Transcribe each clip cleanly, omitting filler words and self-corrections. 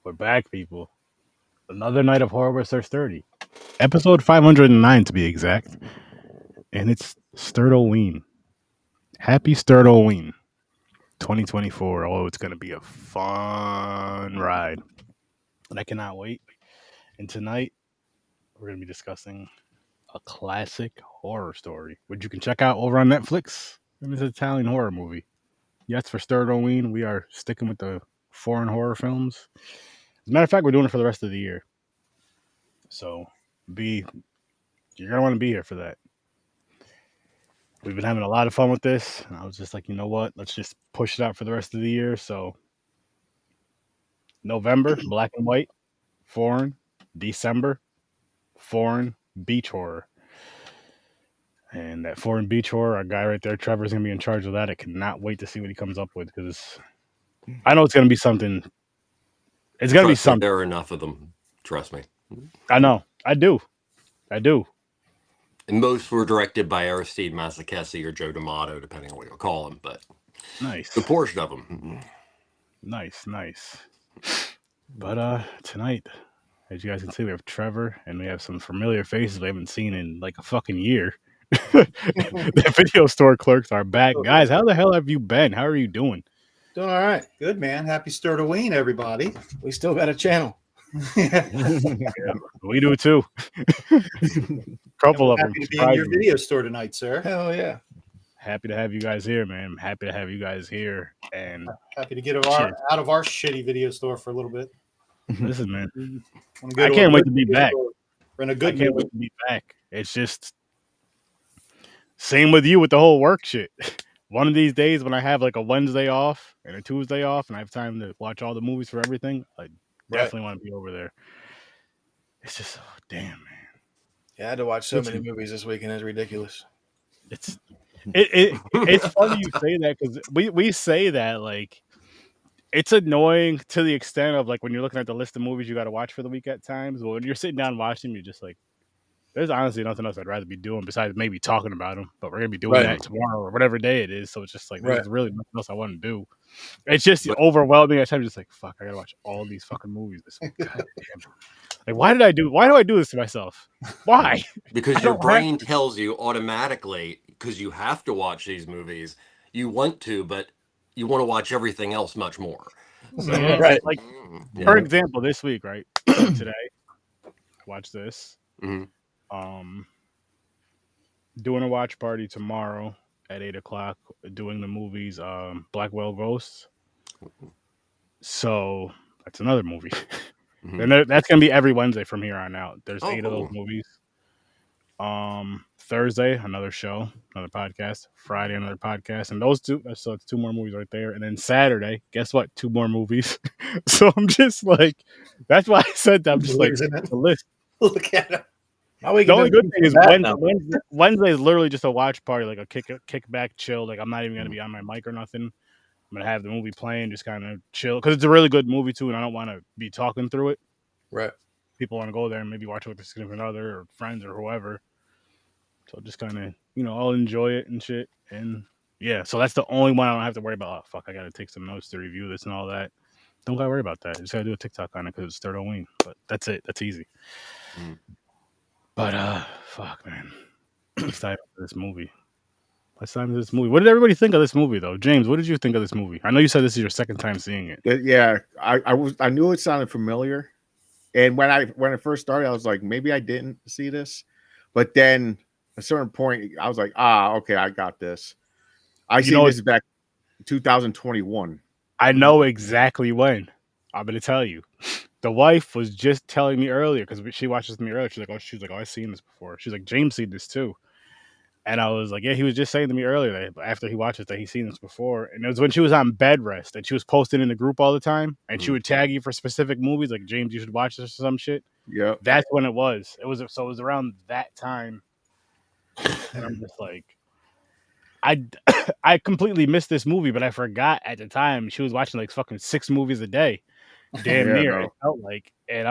We're back, people. Another night of horror with STURD. Episode 509 to be exact. And it's STURDoween. Happy STURDoween 2024. Oh, it's going to be a fun ride. And I cannot wait. And tonight, we're going to be discussing a classic horror story, which you can check out over on Netflix. And it's an Italian horror movie. Yes, for STURDoween, we are sticking with the foreign horror films. As a matter of fact, we're doing it for the rest of the year. So you're gonna want to be here for that. We've been having a lot of fun with this, and I was just like, you know what? Let's just push it out for the rest of the year. So November, black and white, foreign. December, foreign beach horror. And that foreign beach horror, our guy right there, Trevor's gonna be in charge of that. I cannot wait to see what he comes up with because I know it's gonna be something. It's gonna be something. There are enough of them. Trust me. I know. I do. And most were directed by Aristide Mazzocchesi or Joe D'Amato, depending on what you call him. But nice. The portion of them. Nice. But tonight, as you guys can see, we have Trevor and we have some familiar faces we haven't seen in like a fucking year. The video store clerks are back. Guys, how the hell have you been? How are you doing? Doing all right. Good, man. Happy STURDoween, everybody. We still got a channel. Yeah, we do too. Couple of them. Happy to be in your video store tonight, sir. Hell yeah. Happy to have you guys here, man. Happy to have you guys here. And happy to get out of our shitty video store for a little bit. Listen, man. I can't wait to be back. We're in a good I can't wait to be back. It's just same with you with the whole work shit. One of these days when I have like a Wednesday off and a Tuesday off and I have time to watch all the movies for everything, I definitely want to be over there. It's just, oh, damn, man. Yeah, I had to watch so many movies this weekend. It's ridiculous. It's funny you say that because we say that like it's annoying to the extent of like when you're looking at the list of movies you got to watch for the week at times. But when you're sitting down watching them, you're just like, there's honestly nothing else I'd rather be doing besides maybe talking about them. But we're gonna be doing that tomorrow or whatever day it is. So it's just like there's really nothing else I want to do. It's just overwhelming at times. Just like fuck, I gotta watch all these fucking movies this week. God damn. Like why do I do this to myself? Why? Because your brain tells you automatically because you have to watch these movies. You want to, but you want to watch everything else much more. So, right. Like for example, this week, right? Today, I watched this. Mm-hmm. Doing a watch party tomorrow at 8:00. Doing the movies, Blackwell Ghosts. So that's another movie, and that's gonna be every Wednesday from here on out. There's 8 of those movies. Thursday, another show, another podcast. Friday, another podcast, and those two. So it's 2 more movies right there. And then Saturday, guess what? 2 more movies. So I'm just like, that's why I said that. I'm just like the list. Look at it. The only good thing is Wednesday is literally just a watch party, like a kickback chill. Like I'm not even gonna be on my mic or nothing. I'm gonna have the movie playing, just kind of chill because it's a really good movie too, and I don't want to be talking through it. Right. People want to go there and maybe watch it with their significant other or friends or whoever. So just kind of I'll enjoy it and shit. And yeah, so that's the only one I don't have to worry about. Oh, fuck, I gotta take some notes to review this and all that. Don't gotta worry about that. I just gotta do a TikTok on it because it's STURDoween. But that's it. That's easy. But fuck, man. Let's dive into this movie. What did everybody think of this movie, though? James, what did you think of this movie? I know you said this is your second time seeing it. Yeah, I knew it sounded familiar, and when I first started, I was like, maybe I didn't see this, but then at a certain point, I was like, okay, I got this. I see this back 2021. I know exactly when. I'm gonna tell you. The wife was just telling me earlier because she watched this with me earlier. She's like, I've seen this before. She's like, James seen this too, and I was like, yeah, he was just saying to me earlier that after he watched it that he's seen this before, and it was when she was on bed rest and she was posting in the group all the time, and she would tag you for specific movies like James, you should watch this or some shit. Yeah, that's when it was. It was around that time, and I'm just like, I completely missed this movie, but I forgot at the time she was watching like fucking 6 movies a day. Damn near it felt like, and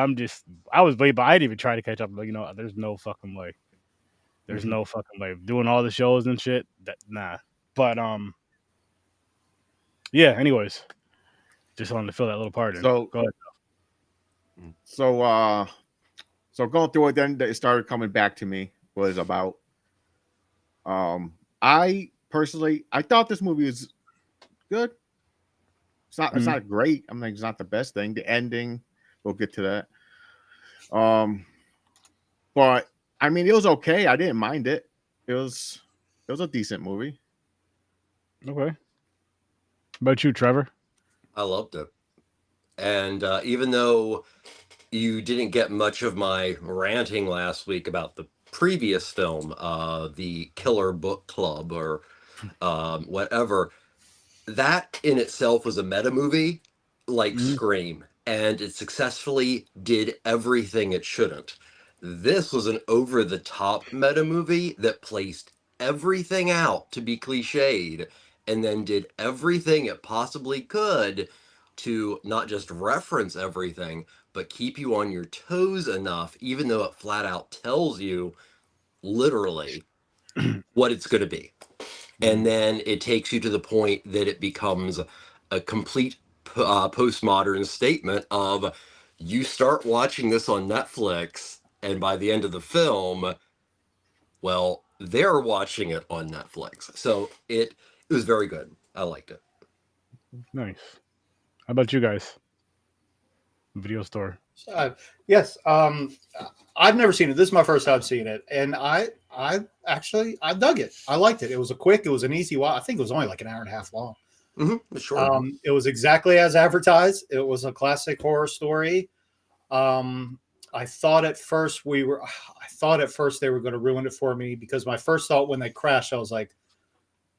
I was way behind. I didn't even try to catch up. Like there's no fucking way. There's no fucking way. Doing all the shows and shit. Nah. But yeah. Anyways, just wanted to fill that little part in. So go ahead. So going through it, then it started coming back to me. What it's about. I personally, I thought this movie was good. It's not great. I mean, it's not the best thing. The ending, we'll get to that. But I mean, it was okay. I didn't mind it. It was a decent movie. Okay. How about you, Trevor? I loved it. And even though you didn't get much of my ranting last week about the previous film, the Killer Book Club or whatever, that in itself was a meta movie like Scream, and it successfully did everything it shouldn't. This was an over-the-top meta movie that placed everything out to be cliched and then did everything it possibly could to not just reference everything, but keep you on your toes enough, even though it flat out tells you literally what it's going to be. And then it takes you to the point that it becomes a complete postmodern statement of you start watching this on Netflix, and by the end of the film, well, they're watching it on Netflix. So it was very good. I liked it. Nice. How about you guys? Video store. Yes. I've never seen it. This is my first time seeing it, and I dug it. I liked it. It was it was an easy watch. I think it was only like an hour and a half long. Sure. It was exactly as advertised. It was a classic horror story. I thought at first they were going to ruin it for me, because my first thought when they crashed, I was like,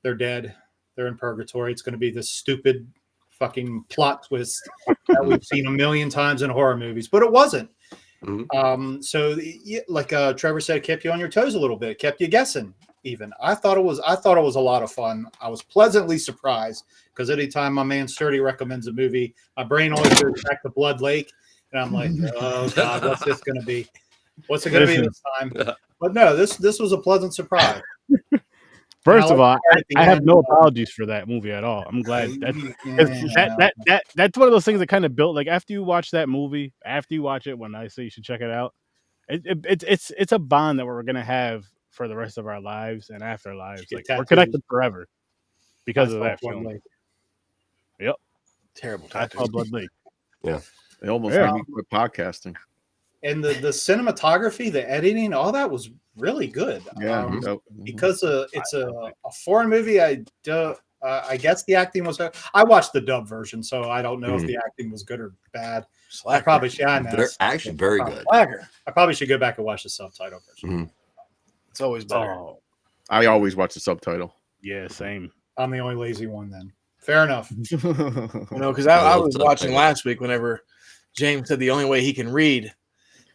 they're dead. They're in purgatory. It's going to be this stupid fucking plot twist that we've seen a million times in horror movies, but it wasn't. So like Trevor said, it kept you on your toes a little bit, kept you guessing. Even I thought it was a lot of fun. I was pleasantly surprised, because anytime my man Sturdy recommends a movie, my brain always goes back to Blood Lake, and I'm like, oh God, what's this going to be? What's it going to be this time? But no, this was a pleasant surprise. First of all, I have no apologies for that movie at all. I'm glad that's one of those things that kind of built, like, after you watch that movie, after you watch it, when I say you should check it out, it's a bond that we're gonna have for the rest of our lives and after lives. Like, we're connected forever because of that film. Yep. Terrible. I saw Blood Lake. Yeah. They almost made me quit podcasting. And the cinematography, the editing, all that was really good. Yeah, because it's a foreign movie. I guess the acting was. I watched the dub version, so I don't know if the acting was good or bad. I probably should. They're actually very good. I probably should go back and watch the subtitle version. It's always better. I always watch the subtitle. Yeah, same. I'm the only lazy one then. Fair enough. Because I was watching last week whenever James said the only way he can read.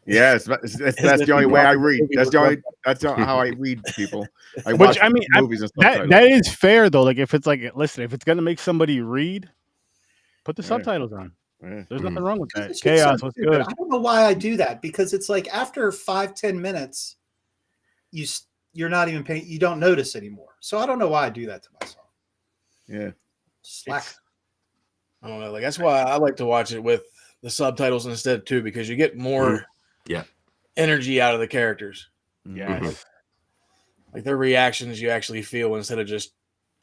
Yes, that's the only way I read. That's how I read people. Movies and that is fair though. Like, if it's like, listen, if it's gonna make somebody read, put the subtitles on. Yeah. There's nothing wrong with that. It's Chaos so was stupid. good. I don't know why I do that, because it's like after 5-10 minutes, you're not even paying. You don't notice anymore. So I don't know why I do that to myself. Yeah, Slack. I don't know. Like, that's why I like to watch it with the subtitles instead too, because you get more energy out of the characters. Yes. Like, their reactions you actually feel, instead of just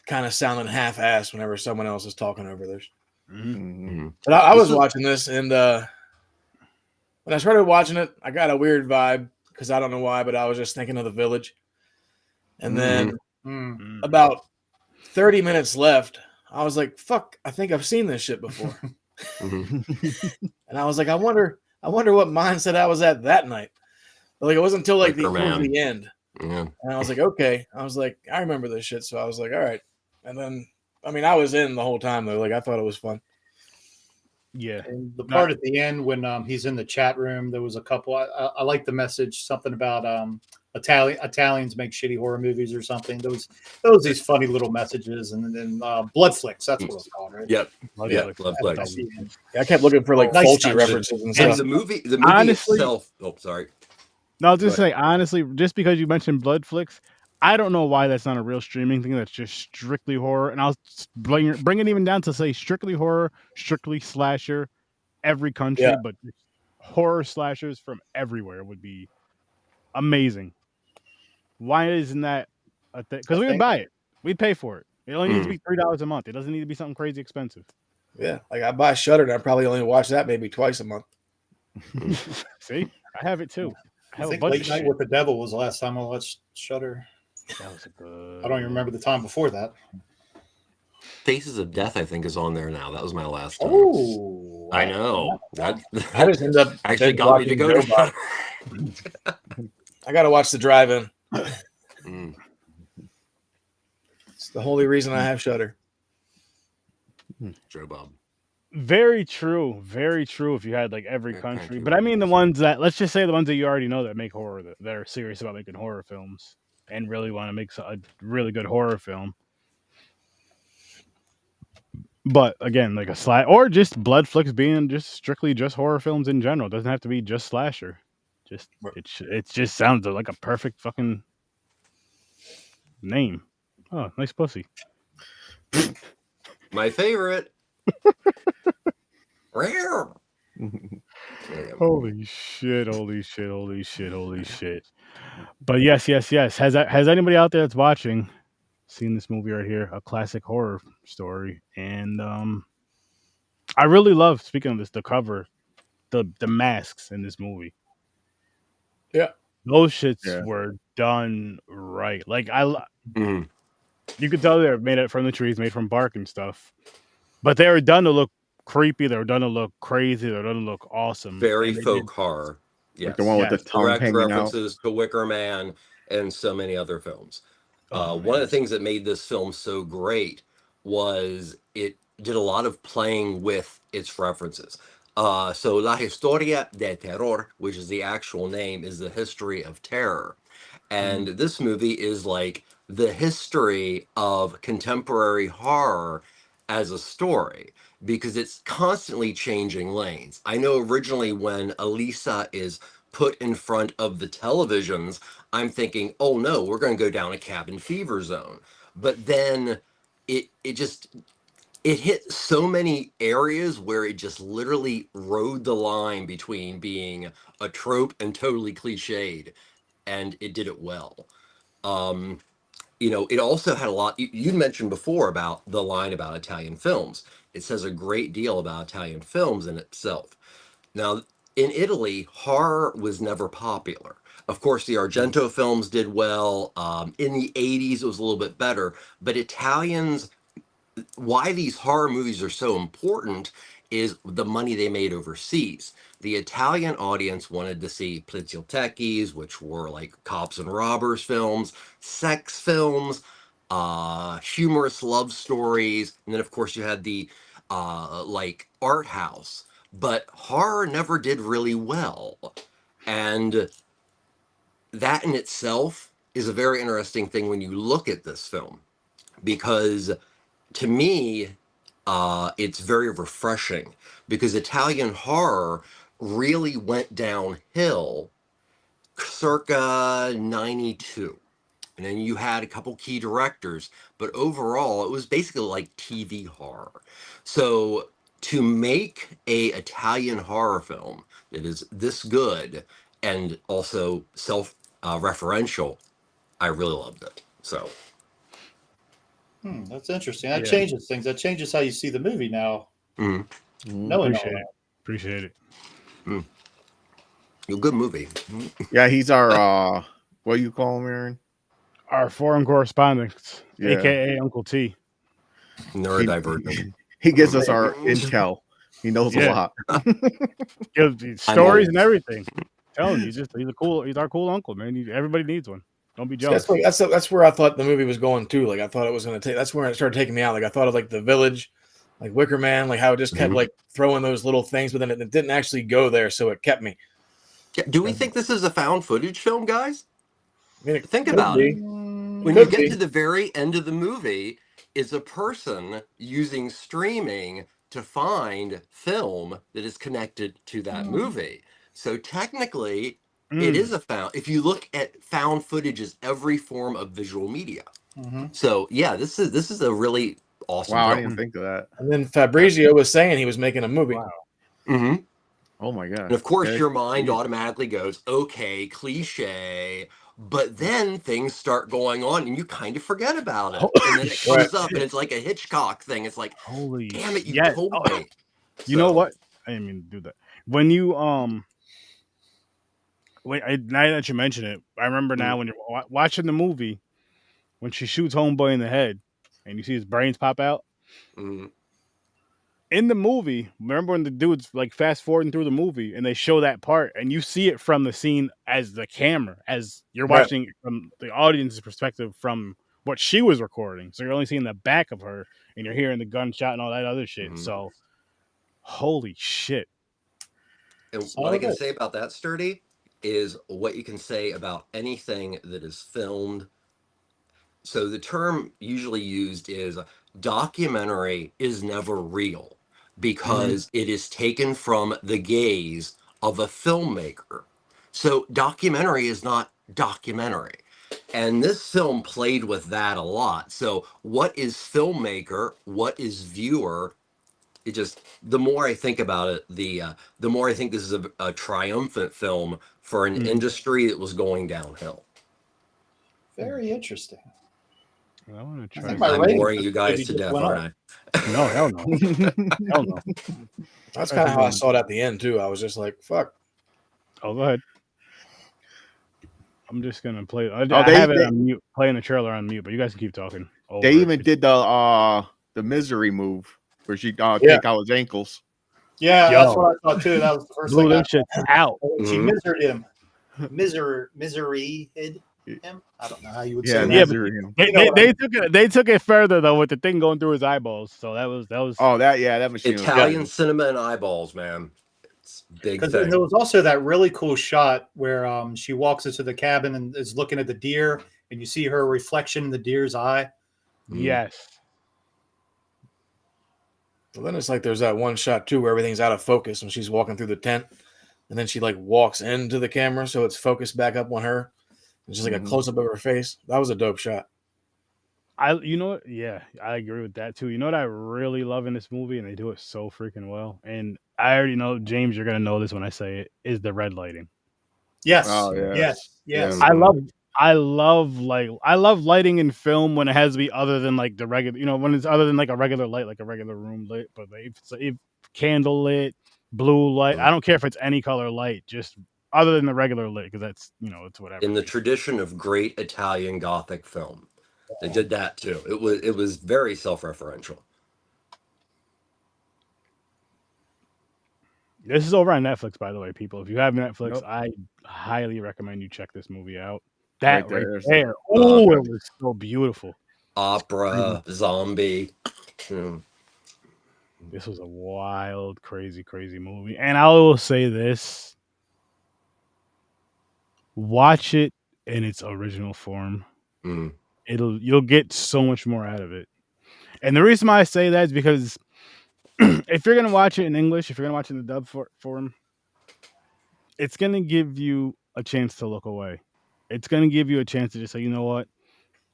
kind of sounding half-assed whenever someone else is talking over theirs. But I was watching this, and when I started watching it, I got a weird vibe, because I don't know why, but I was just thinking of The Village. And then about 30 minutes left, I was like, fuck, I think I've seen this shit before. And I was like, I wonder what mindset I was at that night. But like, it wasn't until like the end. And I was like, okay. I was like, I remember this shit. So I was like, all right. And then, I mean, I was in the whole time though. Like, I thought it was fun. Yeah. And the part at the end when he's in the chat room, there was a couple. I like the message, something about Italians make shitty horror movies or something. There was these funny little messages, and then Blood Flicks. That's what it's called, right? Yep. Blood Flicks. I kept looking for like Fulci references and stuff. And the movie honestly, itself. Oh, sorry. No, I was just saying, honestly, just because you mentioned Blood Flicks, I don't know why that's not a real streaming thing. That's just strictly horror. And I'll bring it even down to say strictly horror, strictly slasher, every country, but horror slashers from everywhere would be amazing. Why isn't that a thing? Because we would buy it. We'd pay for it. It only needs to be $3 a month. It doesn't need to be something crazy expensive. Yeah, like I buy Shudder, and I probably only watch that maybe twice a month. See, I have it too. I have a think bunch Late of Night shit. with the Devil was the last time I watched Shudder. That was a good. I don't even remember the time before that. Faces of Death, I think, is on there now. That was my last time. Oh, I know. That I just end up actually binge got me to watching go to Joe Bob. Shudder. I got to watch the drive-in. Mm. It's the only reason I have Shudder. Joe Bob. Very true. Very true. If you had like every Yeah, country, country but I mean the movies. ones that, let's just say the ones that you already know that make horror, that are serious about making horror films and really want to make a really good horror film. But again, like a or just blood flicks being just strictly just horror films in general. It doesn't have to be just slasher. Just it just sounds like a perfect fucking name. Oh, nice pussy. My favorite. Rare. Holy shit! Holy shit! Holy shit! Holy shit! But yes. Has anybody out there that's watching seen this movie right here? A classic horror story, and I really love. Speaking of this, the cover, the masks in this movie. Yeah. Those shits Yeah. were done right. Like Mm. you could tell they're made from the trees, made from bark and stuff. But they were done to look creepy. They were done to look crazy. They were done to look awesome. Very And they folk did- horror. Yes. Like the one with the Yes. tongue Direct hanging out. references to Wicker Man and so many other films. Oh, One of the man. things that made this film so great was it did a lot of playing with its references. So La Historia de Terror, which is the actual name, is the history of terror. And this movie is like the history of contemporary horror as a story because it's constantly changing lanes. I know originally when Elisa is put in front of the televisions, I'm thinking, oh no, we're going to go down a cabin fever zone. But then it hit so many areas where it just literally rode the line between being a trope and totally cliched, and it did it well. It also had a lot. You mentioned before about the line about Italian films. It says a great deal about Italian films in itself. Now, in Italy, horror was never popular. Of course, the Argento films did well. In the 80s, it was a little bit better. But Italians, why these horror movies are so important is the money they made overseas. The Italian audience wanted to see poliziotteschi, which were like cops and robbers films, sex films, humorous love stories, and then of course you had the like art house. But horror never did really well, and that in itself is a very interesting thing when you look at this film, because to me, it's very refreshing because Italian horror really went downhill circa 92. And then you had a couple key directors, but overall it was basically like TV horror. So to make a Italian horror film that is this good and also self-referential, I really loved it. So That's interesting. That Yeah. changes things. That changes how you see the movie now. mhm. Knowing all Appreciate that. it. Appreciate it. A good movie. Yeah, he's our what do you call him, Aaron? Our foreign correspondent, Yeah. aka Uncle T. Neurodivergent. He gives us our intel. He knows a Yeah. lot. Gives stories and old. everything. Telling you, he's our cool uncle, man. Everybody needs one. Don't be jealous. That's where I thought the movie was going too. Like I thought it was going to take. That's where it started taking me out. Like I thought of like The Village, like Wicker Man, like how it just kept like throwing those little things, but then it didn't actually go there, so it kept me. Yeah, do we think this is a found footage film, guys? I mean, it Think could about be. it. When Could you get be. to the very end of the movie, is a person using streaming to find film that is connected to that movie. So technically, it is a found. If you look at found footage as every form of visual media. So yeah, this is a really awesome. Wow, I film. didn't think of that. And then Fabrizio was saying he was making a movie. Wow. Mhm. Oh my god. And of course, Okay. your mind automatically goes, okay, cliche. But then things start going on and you kind of forget about it. And then it Right. comes up and it's like a Hitchcock thing. It's like, Holy damn it, you yeah. told Oh, me. you know So, what? I didn't mean to do that. When you wait, now that you mention it, I remember now when you're watching the movie when she shoots homeboy in the head and you see his brains pop out. mm, In the movie, remember when the dude's like fast forwarding through the movie and they show that part and you see it from the scene as the camera, as you're Right. watching from the audience's perspective from what she was recording. So you're only seeing the back of her and you're hearing the gunshot and all that other shit. Mhm. So holy shit. and So what I it can is. say about that, Sturdy, is what you can say about anything that is filmed. So the term usually used is documentary is never real because it is taken from the gaze of a filmmaker. So documentary is not documentary. And this film played with that a lot. So what is filmmaker? What is viewer? It just, the more I think about it, the more I think this is a triumphant film for an industry that was going downhill. Very interesting. I want to I try. think my I'm rating boring you guys maybe to just death, went aren't up. I? No, hell no. Hell no. That's kind of how I saw it at the end too. I was just like, "Fuck." Oh, go ahead. I'm just gonna play. I Oh, have it on mute, playing the trailer on mute, but you guys can keep talking. They even did the misery move where she take out his ankles. Yeah, Yo. that's what I thought too. That was the first blew thing them shit out. She Mhm. misered him. Misery him. I don't know how you would say Yeah, that. Yeah, but misery. they took it further though with the thing going through his eyeballs. So that was Oh, that machine. Italian Was cinema and eyeballs, man. It's a big Because thing. there was also that really cool shot where she walks into the cabin and is looking at the deer, and you see her reflection in the deer's eye. yes. Well, then it's like there's that one shot too where everything's out of focus when she's walking through the tent, and then she like walks into the camera so it's focused back up on her. It's just like a close up of her face. That was a dope shot. You know what? Yeah, I agree with that too. You know what I really love in this movie, and they do it so freaking well. And I already know, James, you're gonna know this when I say it, is the red lighting. Yes. Oh, yes. Yes. Yeah. I love lighting in film when it has to be other than like the regular, when it's other than like a regular light, like a regular room lit, but if candle lit, blue light, I don't care if it's any color light, just other than the regular lit, because that's it's whatever. In the tradition of great Italian Gothic film, they did that too. It was very self-referential. This is over on Netflix, by the way, people. If you have Netflix, Nope. I highly recommend you check this movie out. Right That there, right there's there. Oh, it was so beautiful. Opera, zombie. This was a wild, crazy, crazy movie. And I will say this. Watch it in its original form. Mm. You'll get so much more out of it. And the reason why I say that is because if you're gonna watch it in English, if you're gonna watch it in the dub form, it's gonna give you a chance to look away. It's gonna give you a chance to just say, you know what?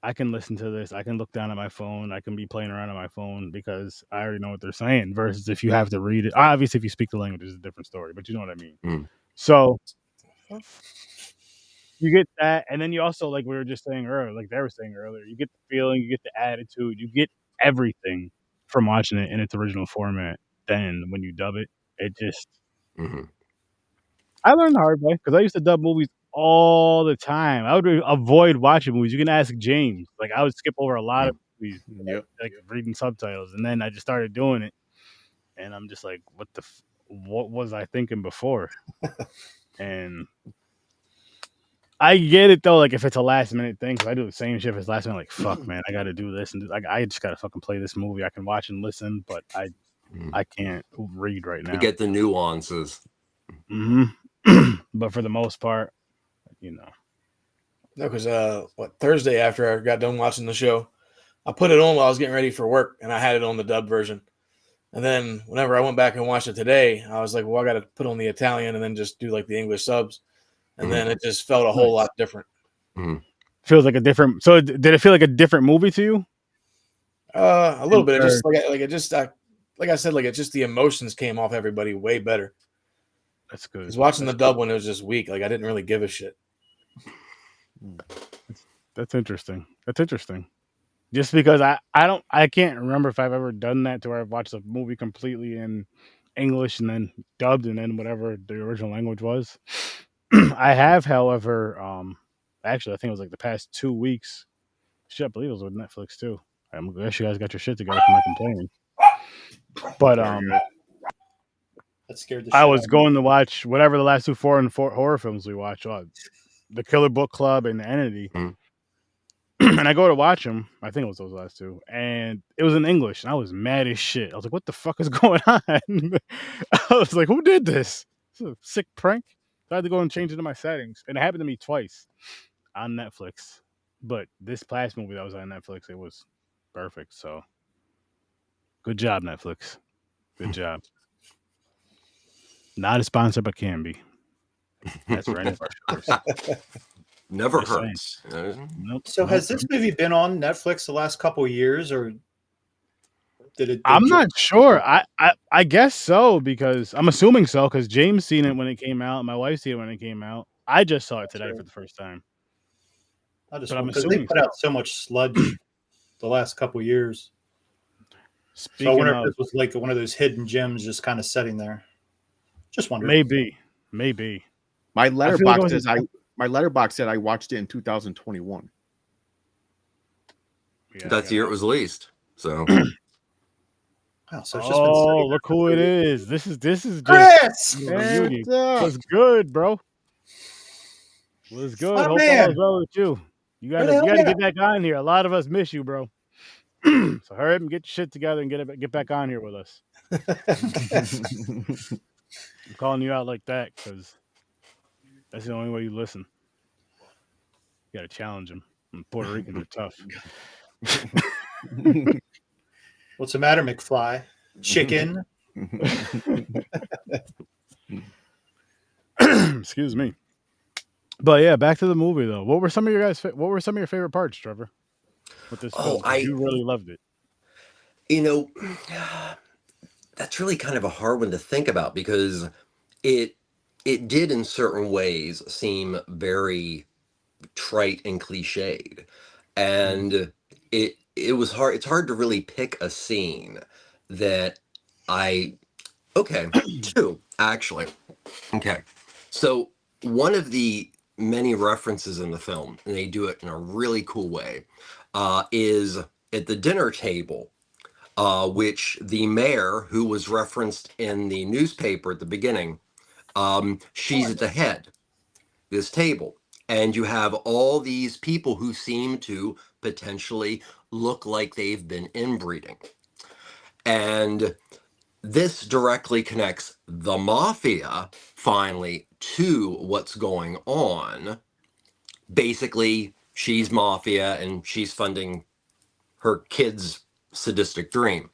I can listen to this. I can look down at my phone. I can be playing around on my phone because I already know what they're saying. Versus if you have to read it. Obviously, if you speak the language, it's a different story. But you know what I mean. Mm. So you get that, and then you also, like we were just saying earlier, like they were saying earlier, you get the feeling, you get the attitude, you get everything from watching it in its original format. Then when you dub it, it just. Mm-hmm. I learned the hard way because I used to dub movies all the time. I would avoid watching movies. You can ask James. Like I would skip over a lot of movies, like reading subtitles, and then I just started doing it, and I'm just like, what was I thinking before? And I get it though. Like if it's a last minute thing, because I do the same shit. If it's last minute, like fuck, man, I got to do this, and like I just gotta fucking play this movie. I can watch and listen, but I can't read right now. You get the nuances. Mm-hmm. But for the most part, No, because Thursday after I got done watching the show, I put it on while I was getting ready for work, and I had it on the dub version. And then whenever I went back and watched it today, I was like, well, I got to put on the Italian and then just do like the English subs. And then it just felt a whole lot different. Feels like a different. So did it feel like a different movie to you? A little bit. It just like it just like I said, like it just the emotions came off everybody way better. That's good. Because watching the dub one, it was just weak. Like I didn't really give a shit. That's interesting. That's interesting. Just because I can't remember if I've ever done that to where I've watched a movie completely in English and then dubbed and then whatever the original language was. I have, however, actually I think it was like the past 2 weeks. Shit, I believe it was with Netflix too. I'm glad you guys got your shit together for my complaining. But That scared the shit I out was of me. going to watch whatever the last two foreign horror films we watched, The Killer Book Club and The Entity. Mhm. And I go to watch them. I think it was those last two, and it was in English, and I was mad as shit. I was like, "What the fuck is going on?" I was like, "Who did this? This is a sick prank." So I had to go and change it in my settings, and it happened to me twice on Netflix. But this last movie that was on Netflix, it was perfect. So, good job, Netflix. Good job. Not a sponsor, but can be. That's for any of our shows. Never Just saying. hurts. Nope. So nope. has this movie been on Netflix the last couple of years, or did it? I'm not sure. I guess so because I'm assuming so because James seen it when it came out. My wife seen it when it came out. I just saw it today for the first time. I just But I'm because they assuming put out so much sludge the last couple of years. So I Speaking wonder of, if this was like one of those hidden gems just kind of sitting there. Just wondering. maybe. My feel like it letterbox was says my letterbox said I watched it in 2021. Yeah, That's the year it was released. So Wow, so it's just been sitting look who it is. This is just Chris! reunion. What's up? What's good, bro? What's good? My Hope all man. is well with you. You Where the gotta hell get back on here. A lot of us miss you, bro. So hurry up and get your shit together and get back on here with us. I'm calling you out like that because that's the only way you listen. You gotta challenge them. Puerto Ricans are tough. What's the matter, McFly? Chicken? Excuse me. But yeah, back to the movie though. What were some of your favorite parts, Trevor? With this film, 'cause you really loved it. you know, that's really kind of a hard one to think about because it did in certain ways seem very trite and cliched, and it was hard. It's hard to really pick a scene that I okay two actually. Okay, so one of the many references in the film, and they do it in a really cool way, is at the dinner table, which the mayor, who was referenced in the newspaper at the beginning, she's at the head of this table. And you have all these people who seem to potentially look like they've been inbreeding. And this directly connects the mafia finally to what's going on. Basically, she's mafia and she's funding her kid's sadistic dream.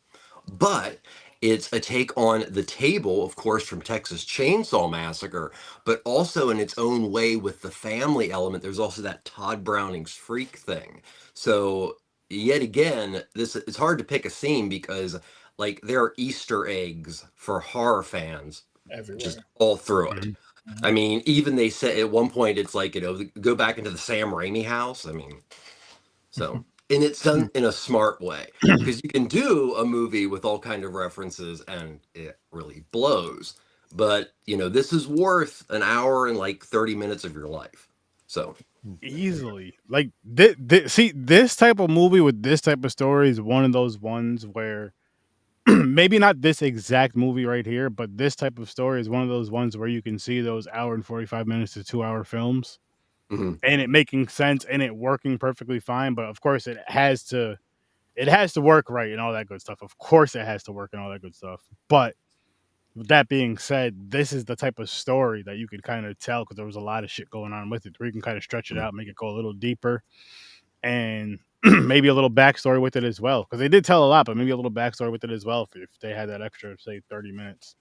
But it's a take on the table, of course, from Texas Chainsaw Massacre, but also in its own way with the family element. There's also that Todd Browning's freak thing. So yet again, this it's hard to pick a scene because like there are Easter eggs for horror fans Everywhere. just all through it. Mhm. I mean, even they said at one point it's like, go back into the Sam Raimi house. I mean, so and it's done in a smart way because you can do a movie with all kind of references and it really blows. But this is worth an hour and like 30 minutes of your life. So Easily, like see, this type of movie with this type of story is one of those ones where maybe not this exact movie right here, but this type of story is one of those ones where you can see those hour and 45 minutes to 2 hour films mhm. and it making sense and it working perfectly fine. But of course, it has to work right and all that good stuff. Of course, it has to work and all that good stuff. But with that being said, this is the type of story that you could kind of tell because there was a lot of shit going on with it, where you can kind of stretch it out, make it go a little deeper, and maybe a little backstory with it as well. Because they did tell a lot, but maybe a little backstory with it as well if they had that extra, say, 30 minutes.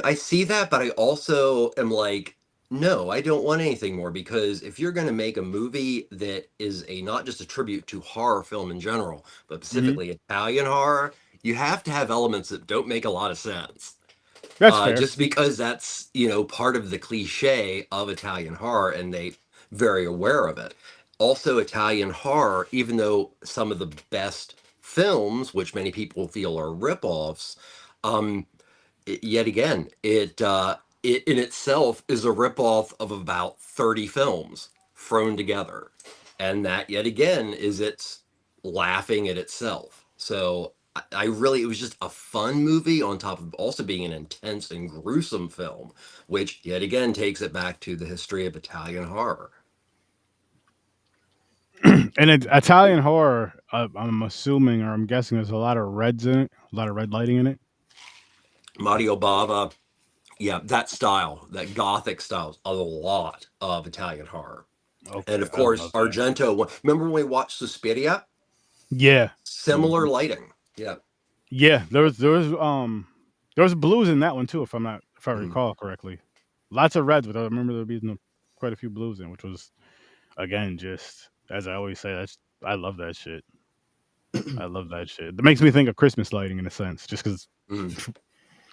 I see that, but I also am like, no, I don't want anything more because if you're going to make a movie that is not just a tribute to horror film in general, but specifically Italian horror, you have to have elements that don't make a lot of sense. That's fair. Just because that's, you know, part of the cliche of Italian horror, and they very aware of it. Also, Italian horror, even though some of the best films, which many people feel are ripoffs, um, yet again, it in itself is a ripoff of about 30 films thrown together, and that yet again is it's laughing at itself. So I really, it was just a fun movie on top of also being an intense and gruesome film, which yet again takes it back to the history of Italian horror. And Italian horror, I'm assuming or I'm guessing there's a lot of reds in it, a lot of red lighting in it. Mario Bava, yeah, that style, that gothic style, a lot of Italian horror. Okay, And of I course, love that. Argento. Remember when we watched Suspiria? Yeah, Similar lighting. Yeah. yeah. There was blues in that one too, if I recall correctly. Lots of reds, but I remember there being quite a few blues in, which was again just as I always say. I love that shit. I love that shit. That makes me think of Christmas lighting in a sense, just because Mm.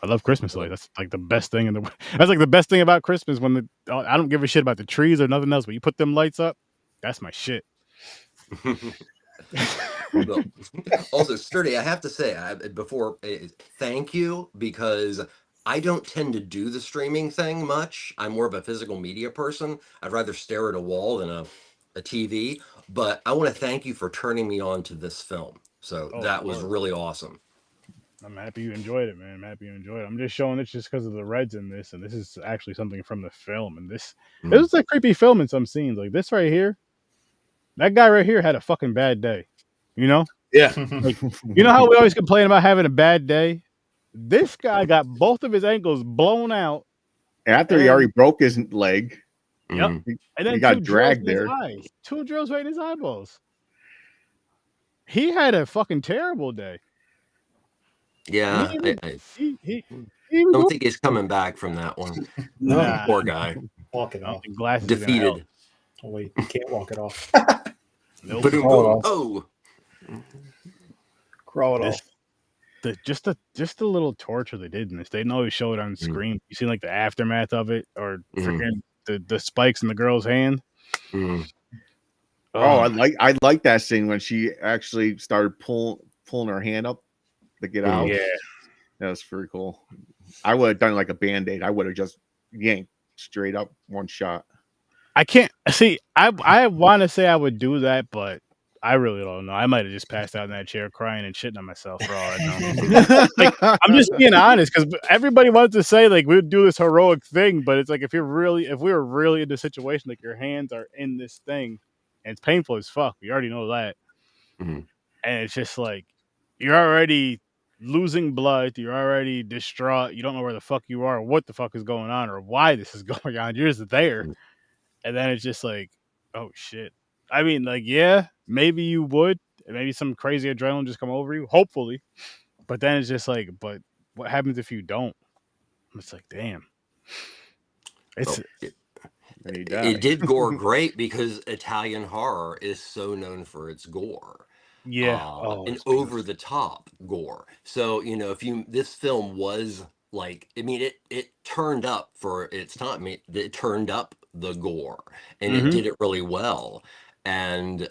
I love Christmas lights. That's like the best thing in the. That's like the best thing about Christmas when I don't give a shit about the trees or nothing else, but you put them lights up, that's my shit. Well, also, Sturdy, I have to say, thank you, because I don't tend to do the streaming thing much. I'm more of a physical media person. I'd rather stare at a wall than a TV. But I want to thank you for turning me on to this film. So Oh, that of was course. really awesome. I'm happy you enjoyed it, man. I'm happy you enjoyed it. I'm just showing it just because of the reds in this, and this is actually something from the film. And this was a creepy film in some scenes. Like this right here, that guy right here had a fucking bad day. You know? Yeah. Like, you know how we always complain about having a bad day? This guy got both of his ankles blown out. After he already broke his leg. Yep. Mm. And then He got two drills dragged in his there. eyes. 2 drills right in his eyeballs. He had a fucking terrible day. Yeah, He I was don't think he's coming back from that one. nah, Poor guy. Walk it I don't off. think glasses are gonna help. Defeated. Oh, wait, you can't walk it off. Nope. Boom, Crawl boom. it off. Oh. Crawl it This- off. Just the little torture they did in this. They didn't always show it on screen. You see like the aftermath of it, or freaking the spikes in the girl's hand. Mm. Oh, I like that scene when she actually started pulling her hand up to get out. Yeah. That was pretty cool. I would have done like a band-aid. I would have just yanked straight up one shot. I can't see. I want to say I would do that, but I really don't know. I might have just passed out in that chair crying and shitting on myself for all I know. Like, I'm just being honest because everybody wants to say like we would do this heroic thing, but it's like if we were really in the situation, like your hands are in this thing and it's painful as fuck. We already know that, Mhm. and it's just like you're already losing blood. You're already distraught. You don't know where the fuck you are, or what the fuck is going on, or why this is going on. You're just there, and then it's just like, oh shit. I mean, like, yeah, maybe you would, and maybe some crazy adrenaline just come over you, hopefully. But then it's just like, but what happens if you don't? It's like, damn. It's Well, And he it died. did gore great because Italian horror is so known for its gore. yeah, And it's over the top gore. So, you know, this film was like, I mean, it turned up for its time. I mean, it turned up the gore, and it did it really well. And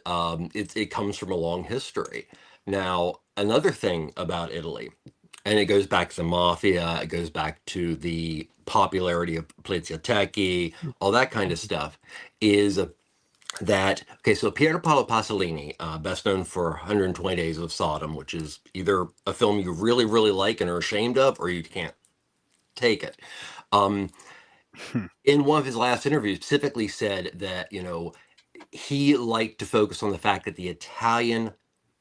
it comes from a long history. Now, another thing about Italy, and it goes back to the mafia, it goes back to the popularity of Poliziotteschi, all that kind of stuff, is that, okay, so Pier Paolo Pasolini, best known for 120 Days of Sodom, which is either a film you really, really like and are ashamed of, or you can't take it. In one of his last interviews, specifically said that, you know, he liked to focus on the fact that the Italian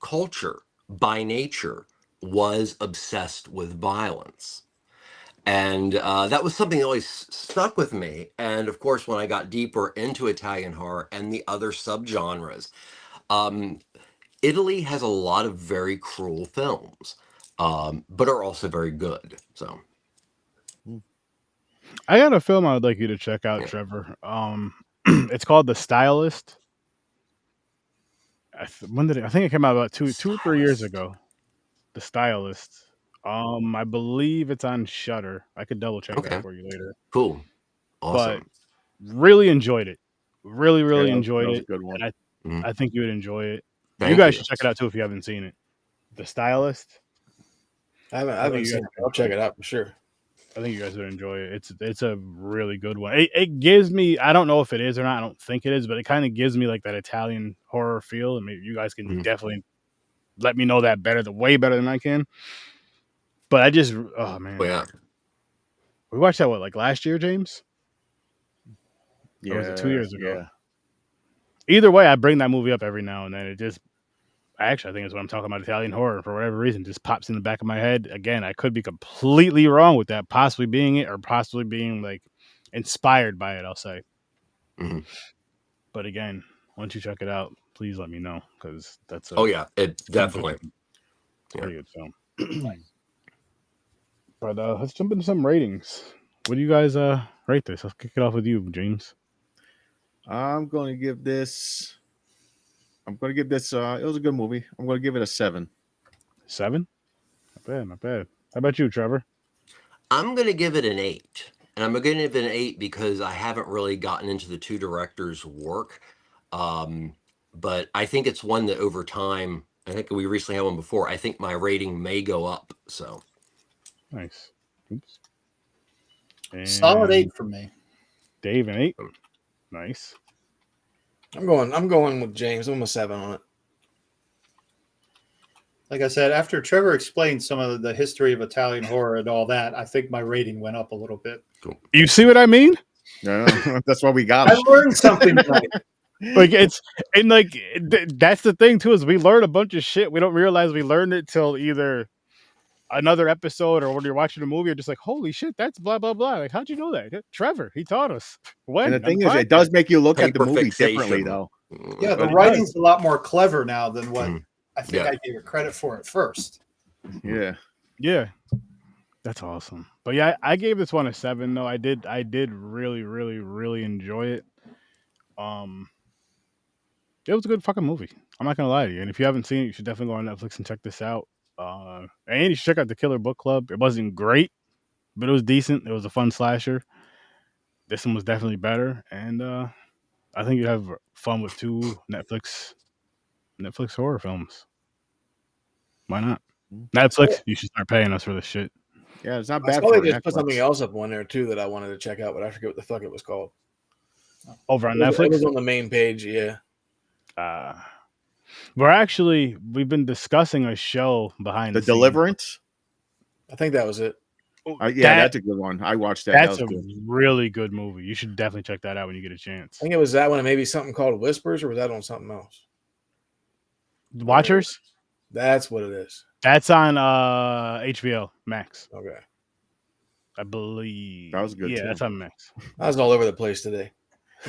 culture, by nature, was obsessed with violence. And that was something that always stuck with me. And of course, when I got deeper into Italian horror and the other subgenres, Italy has a lot of very cruel films, but are also very good. So, I got a film I would like you to check out, yeah. Trevor. It's called The Stylist. When did it? I think it came out about two or 3 years ago. The Stylist. I believe it's on Shudder. I could double check Okay. that for you later. Cool. Awesome. Really enjoyed it. Really that enjoyed was a it. good one. And I think you would enjoy it. Thank you guys you. should check it out too if you haven't seen it. The Stylist. I haven't seen it. I'll check it out for sure. I think you guys would enjoy it. It's a really good one. It gives me, I don't know if it is or not. I don't think it is, but it kind of gives me like that Italian horror feel, and maybe you guys can definitely let me know that way better than I can. But I just, oh man, yeah. We watched that like last year, James? Yeah, or was it 2 years ago? Yeah. Either way, I bring that movie up every now and then. It just, actually, I think it's what I'm talking about. Italian horror, for whatever reason, just pops in the back of my head. Again, I could be completely wrong with that, possibly being it or possibly being like inspired by it, I'll say. Mm-hmm. But again, once you check it out, please let me know, because that's a, oh yeah, it definitely pretty good film. But let's jump into some ratings. What do you guys rate this? Let's kick it off with you, James. I'm going to give this. It was a good movie. I'm going to give it a 7. 7? Not bad. How about you, Trevor? I'm going to give it an 8. And I'm going to give it an 8 because I haven't really gotten into the two directors' work. But I think it's one that over time, I think we recently had one before, I think my rating may go up. So nice. Oops. And Solid 8 for me. Dave, an 8. Nice. I'm going with James. I'm a 7 on it. Like I said, after Trevor explained some of the history of Italian horror and all that, I think my rating went up a little bit. cool. You see what I mean? Yeah, that's why we got I it. learned something tonight. Like that's the thing too, is we learn a bunch of shit. We don't realize we learned it till either another episode or when you're watching a movie, you're just like, holy shit, that's blah blah blah. Like, how'd you know that? Trevor, he taught us. When? And the thing is, it does make you look at the Paper movie fixation. differently, though. Yeah, the But it writing's a lot more clever now than what I think Yeah. I gave it credit for at first. Yeah. Yeah, that's awesome. But yeah, I gave this one a 7 though. I did really enjoy it. It was a good fucking movie. I'm not gonna lie to you. And if you haven't seen it, you should definitely go on Netflix and check this out. And you should check out the Killer Book Club. It wasn't great, but it was decent. It was a fun slasher. This one was definitely better, and I think you'd have fun with 2 Netflix horror films. Why not? Netflix, you should start paying us for this shit. Yeah, it's not I bad saw for they just put Netflix. something else up on there too that I wanted to check out, but I forget what the fuck it was called. Over on It Netflix? was on the main page, yeah. We've been discussing a show behind The the scenes. Deliverance? I think that was it. Yeah, that's a good one. I watched that. That's That a was good. really good movie. You should definitely check that out when you get a chance. I think it was that one, and maybe something called Whispers, or was that on something else? Watchers? That's what it is. That's on HBO Max, Okay. I believe. That was good, Yeah, too. that's on Max. I was all over the place today.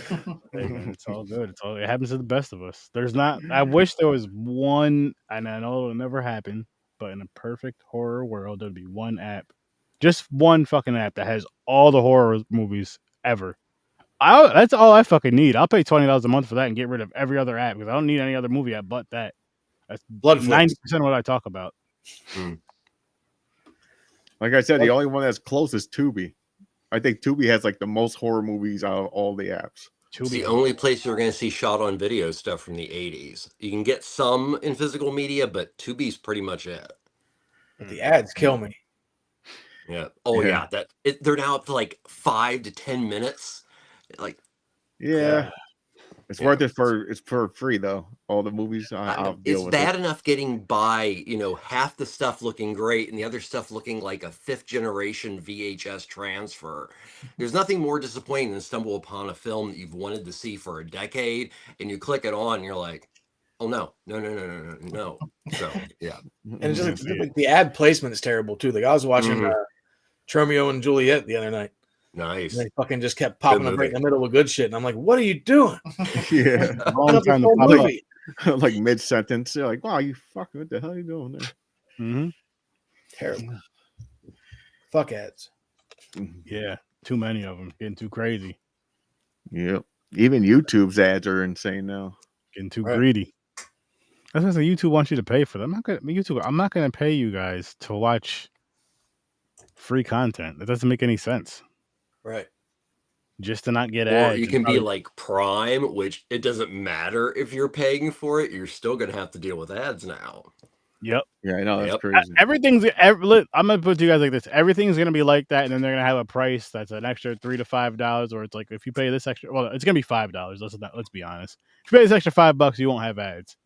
Hey, man, it's all good. It happens to the best of us. There's not. I wish there was one, and I know it'll never happen. But in a perfect horror world, there'd be one app, just one fucking app that has all the horror movies ever. That's all I fucking need. I'll pay $20 a month for that and get rid of every other app because I don't need any other movie app but that. That's Bloodflix. 90% of what I talk about. Like I said, the only one that's close is Tubi. I think Tubi has like the most horror movies out of all the apps. It's the only place you're going to see shot on video stuff from the 80s. You can get some in physical media, but Tubi's pretty much it. But the ads kill me. Yeah. Oh Yeah. yeah. They're now up to like 5 to 10 minutes. Like, Yeah. It's worth it for free though. All the movies I'll deal it's with bad it. enough getting by, half the stuff looking great and the other stuff looking like a 5th generation VHS transfer. There's nothing more disappointing than stumble upon a film that you've wanted to see for a decade and you click it on and you're like, oh no. So yeah. And it's just like the ad placement is terrible too. Like I was watching Romeo and Juliet the other night. Nice. And they fucking just kept popping Good up right in movie. the middle of good shit. And I'm like, what are you doing? Yeah. Wrong time to Whole pop up. movie. Like mid sentence. They're like, wow, you fucking what the hell are you doing there? Mm-hmm. Terrible. Fuck ads. Yeah, too many of them. Getting too crazy. Yep. Even YouTube's ads are insane now. Getting too Right. greedy. That's what I say. YouTube wants you to pay for them. I'm not gonna pay you guys to watch free content. That doesn't make any sense. Right. Just to not get Or ads. you and can be probably- like Prime, which it doesn't matter if you're paying for it. You're still going to have to deal with ads now. Yep. Yeah, I know that's Yep. crazy. I'm gonna put to you guys like this. Everything's gonna be like that, and then they're gonna have a price that's an extra $3 to $5, or it's like if you pay this extra, well, it's gonna be $5. Let's be honest. If you pay this extra $5, you won't have ads.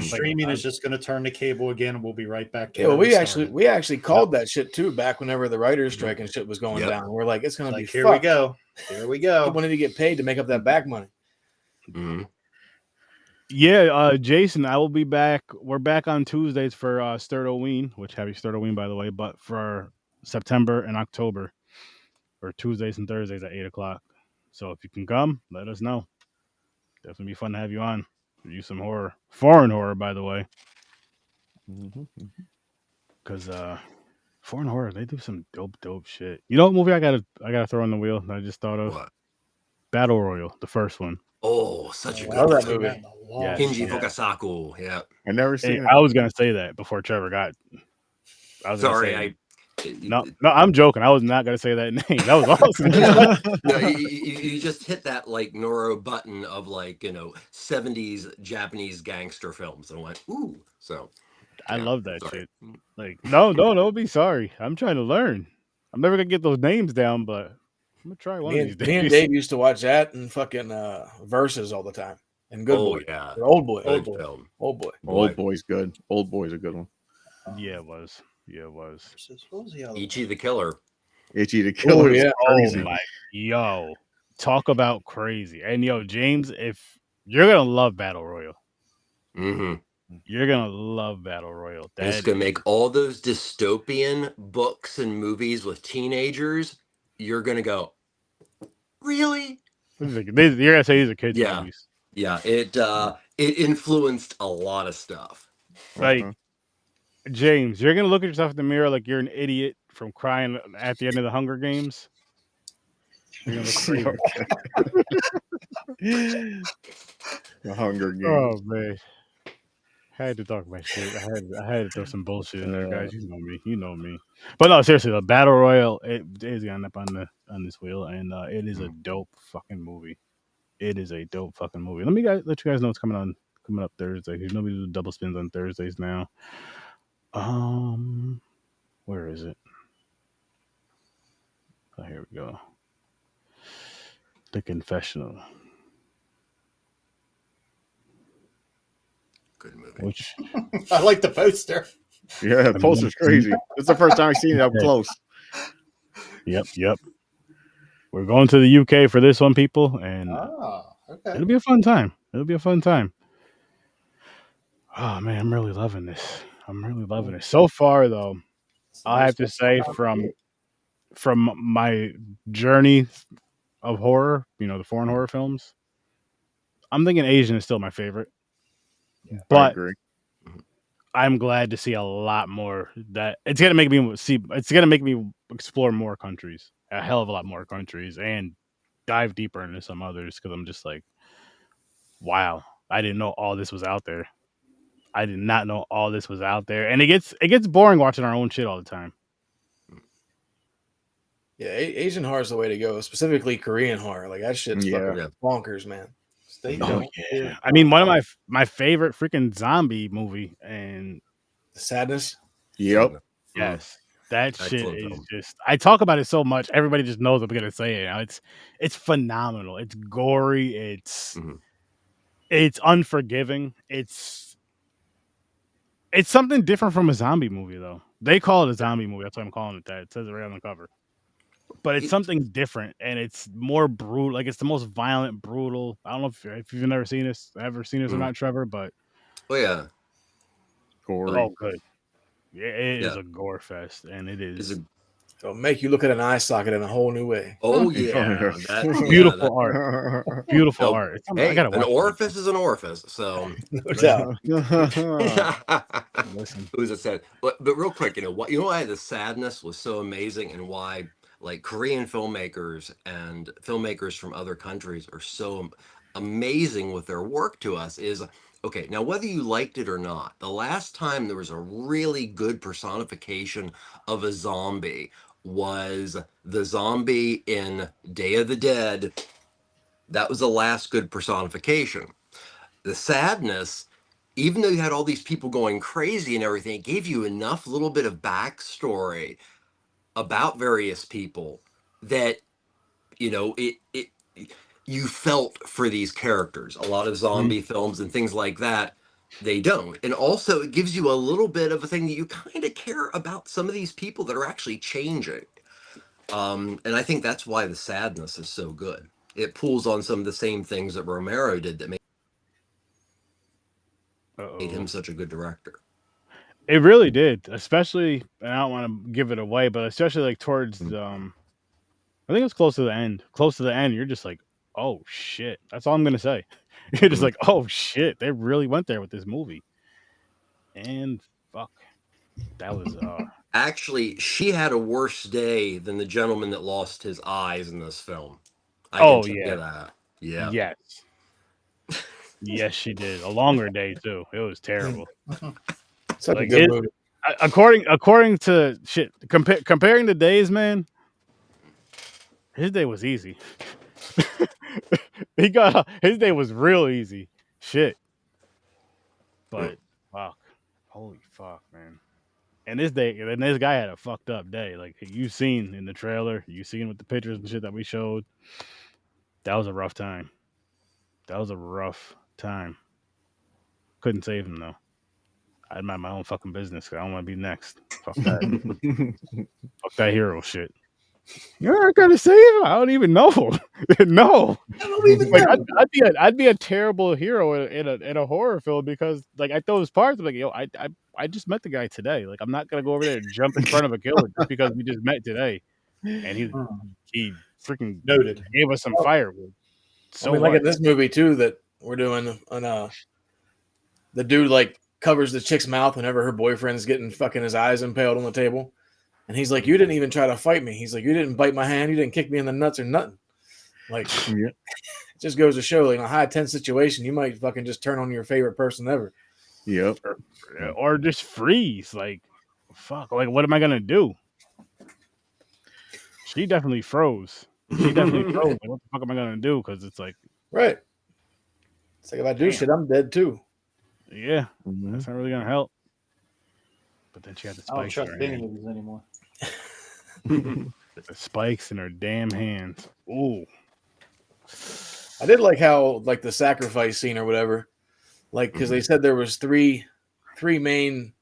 Streaming is just going to turn to cable again, and we'll be right back to Yeah, well, where we started. actually called that shit too back whenever the writers' strike and shit was going Yep. down. We're like, it's gonna Like, be here fucked. we go. Here we go. People need to get paid to make up that back money. Mhm. Yeah, Jason, I will be back. We're back on Tuesdays for STURD, which happy STURD, by the way, but for September and October, or Tuesdays and Thursdays at 8:00. So if you can come, let us know. Definitely be fun to have you on. Review some horror, foreign horror, by the way, because foreign horror, they do some dope shit. You know what movie I gotta throw on the wheel that I just thought of? What? Battle Royal, the first one. Oh, such a I good love that one. movie. Yeah. Hinji Yeah. Fukasaku. Yeah. I never Hey, seen I it. was gonna say that before Trevor got. I was gonna Sorry, say, no, I'm joking. I was not gonna say that name. That was awesome. No, you just hit that like neuro button of like 70s Japanese gangster films and went ooh. So I yeah, love that sorry. shit. Like, no, don't be sorry. I'm trying to learn. I'm never gonna get those names down, but I'm gonna try one Me of and, these me and days. Dave used to watch that and fucking Versus all the time. And Good Oh Boy. yeah, Or Old Boy. good Boy. film. Old Boy. Old Boy's good. Old Boy's a good one. Yeah, it was. Yeah, it was. What was the other Ichi one? the Killer. Itchy the Killer is yeah. crazy. Oh my, yo, talk about crazy. And yo, James, if you're gonna love Battle Royal, Mm-hmm. you're gonna love Battle Royal. And it's That gonna make all those dystopian books and movies with teenagers. You're gonna go, really? you're gonna say these are kids Yeah. movies. Yeah. It influenced a lot of stuff. Like James, you're gonna look at yourself in the mirror like you're an idiot from crying at the end of the Hunger Games. You're gonna look crazy. The Hunger Games. Oh man, had to talk my shit. I had to throw some bullshit in there, guys. You know me. You know me. But no, seriously, the Battle Royal it is gonna end up on this wheel, and it is a dope fucking movie. It is a dope fucking movie. Let you guys know what's coming up Thursday. You know we do double spins on Thursdays now. Where is it? Oh, here we go. The Confessional. Good movie. Which I like the poster. Yeah, the poster's crazy. It's the first time I've seen it up close. Yep. We're going to the UK for this one, people, and Okay. it'll be a fun time. Oh man, I'm really loving this. So far, though, I have to say from my journey of horror, the foreign horror films, I'm thinking Asian is still my favorite. I But agree. I'm glad to see a lot more. That it's gonna make me see. It's gonna make me explore more countries, a hell of a lot more countries, and dive deeper into some others because I'm just like, wow, I didn't know all this was out there. I did not know all this was out there, and it gets boring watching our own shit all the time. Yeah, Asian horror is the way to go, specifically Korean horror. Like that shit's Yeah. fucking bonkers, man. Yeah. I mean, one of my favorite freaking zombie movie, and The sadness. Yep. yes, that shit Excellent is film. just. I talk about it so much, everybody just knows I'm gonna say it. It's phenomenal. It's gory. It's unforgiving. It's something different from a zombie movie, though. They call it a zombie movie. That's why I'm calling it that. It says it right on the cover. But it's something different, and it's more brutal. Like it's the most violent, brutal. I don't know if you've never seen this, or not, Trevor. But Oh yeah. Gory. good. Yeah, it is a gore fest, and it is It'll make you look at an eye socket in a whole new way. Oh yeah. beautiful art. Beautiful No, art. I Hey, gotta an watch orifice is an orifice. So No doubt. Listen. who's it said? But real quick, why the sadness was so amazing and why like Korean filmmakers and filmmakers from other countries are so amazing with their work to us is Okay, now whether you liked it or not, the last time there was a really good personification of a zombie was the zombie in Day of the Dead. That was the last good personification. The sadness, even though you had all these people going crazy and everything, it gave you enough little bit of backstory about various people that, you know, it you felt for these characters. A lot of zombie films and things like that, they don't. And also it gives you a little bit of a thing that you kind of care about some of these people that are actually changing. And I think that's why the sadness is so good. It pulls on some of the same things that Romero did that made him such a good director. It really did, especially, and I don't want to give it away, but especially like towards I think it was close to the end. Close to the end, you're just like, oh shit. That's all I'm gonna say. You're just like, oh shit, they really went there with this movie. And fuck, that was Actually, she had a worse day than the gentleman that lost his eyes in this film. I oh can tell yeah, you that. Yeah. yes, yes, she did. A longer day too. It was terrible. Such Like a good movie. according to shit, comparing the days, man, his day was easy. His day was real easy. Shit. But fuck. Holy fuck, man. And this guy had a fucked up day. Like you seen in the trailer, you seen with the pictures and shit that we showed. That was a rough time. That was a rough time. Couldn't save him though. I'd mind my own fucking business because I don't want to be next. Fuck that. Fuck that hero shit. You're not gonna save him. I don't even know. No, I don't even like know. I'd be a terrible hero in a horror film because like at those parts, I'm like, yo, I just met the guy today. Like I'm not gonna go over there and jump in front of a killer just because we just met today, and he freaking Noted. gave us some firewood. So I mean, like in this movie too that we're doing, the dude like covers the chick's mouth whenever her boyfriend's getting fucking his eyes impaled on the table. And he's like, you didn't even try to fight me. He's like, you didn't bite my hand. You didn't kick me in the nuts or nothing. Like, it just goes to show, like, in a high tense situation, you might fucking just turn on your favorite person ever. Yep. Or just freeze. Like, fuck. Like, what am I gonna do? She definitely froze. She definitely froze. Like, what the fuck am I gonna do? Because it's like, right. It's like if I do shit, I'm dead too. yeah, that's not really gonna help. But then she had the I don't spikes. trust any movies anymore. The spikes in her damn hands. Ooh. I did like how, like, the sacrifice scene or whatever, like, because they said there was three main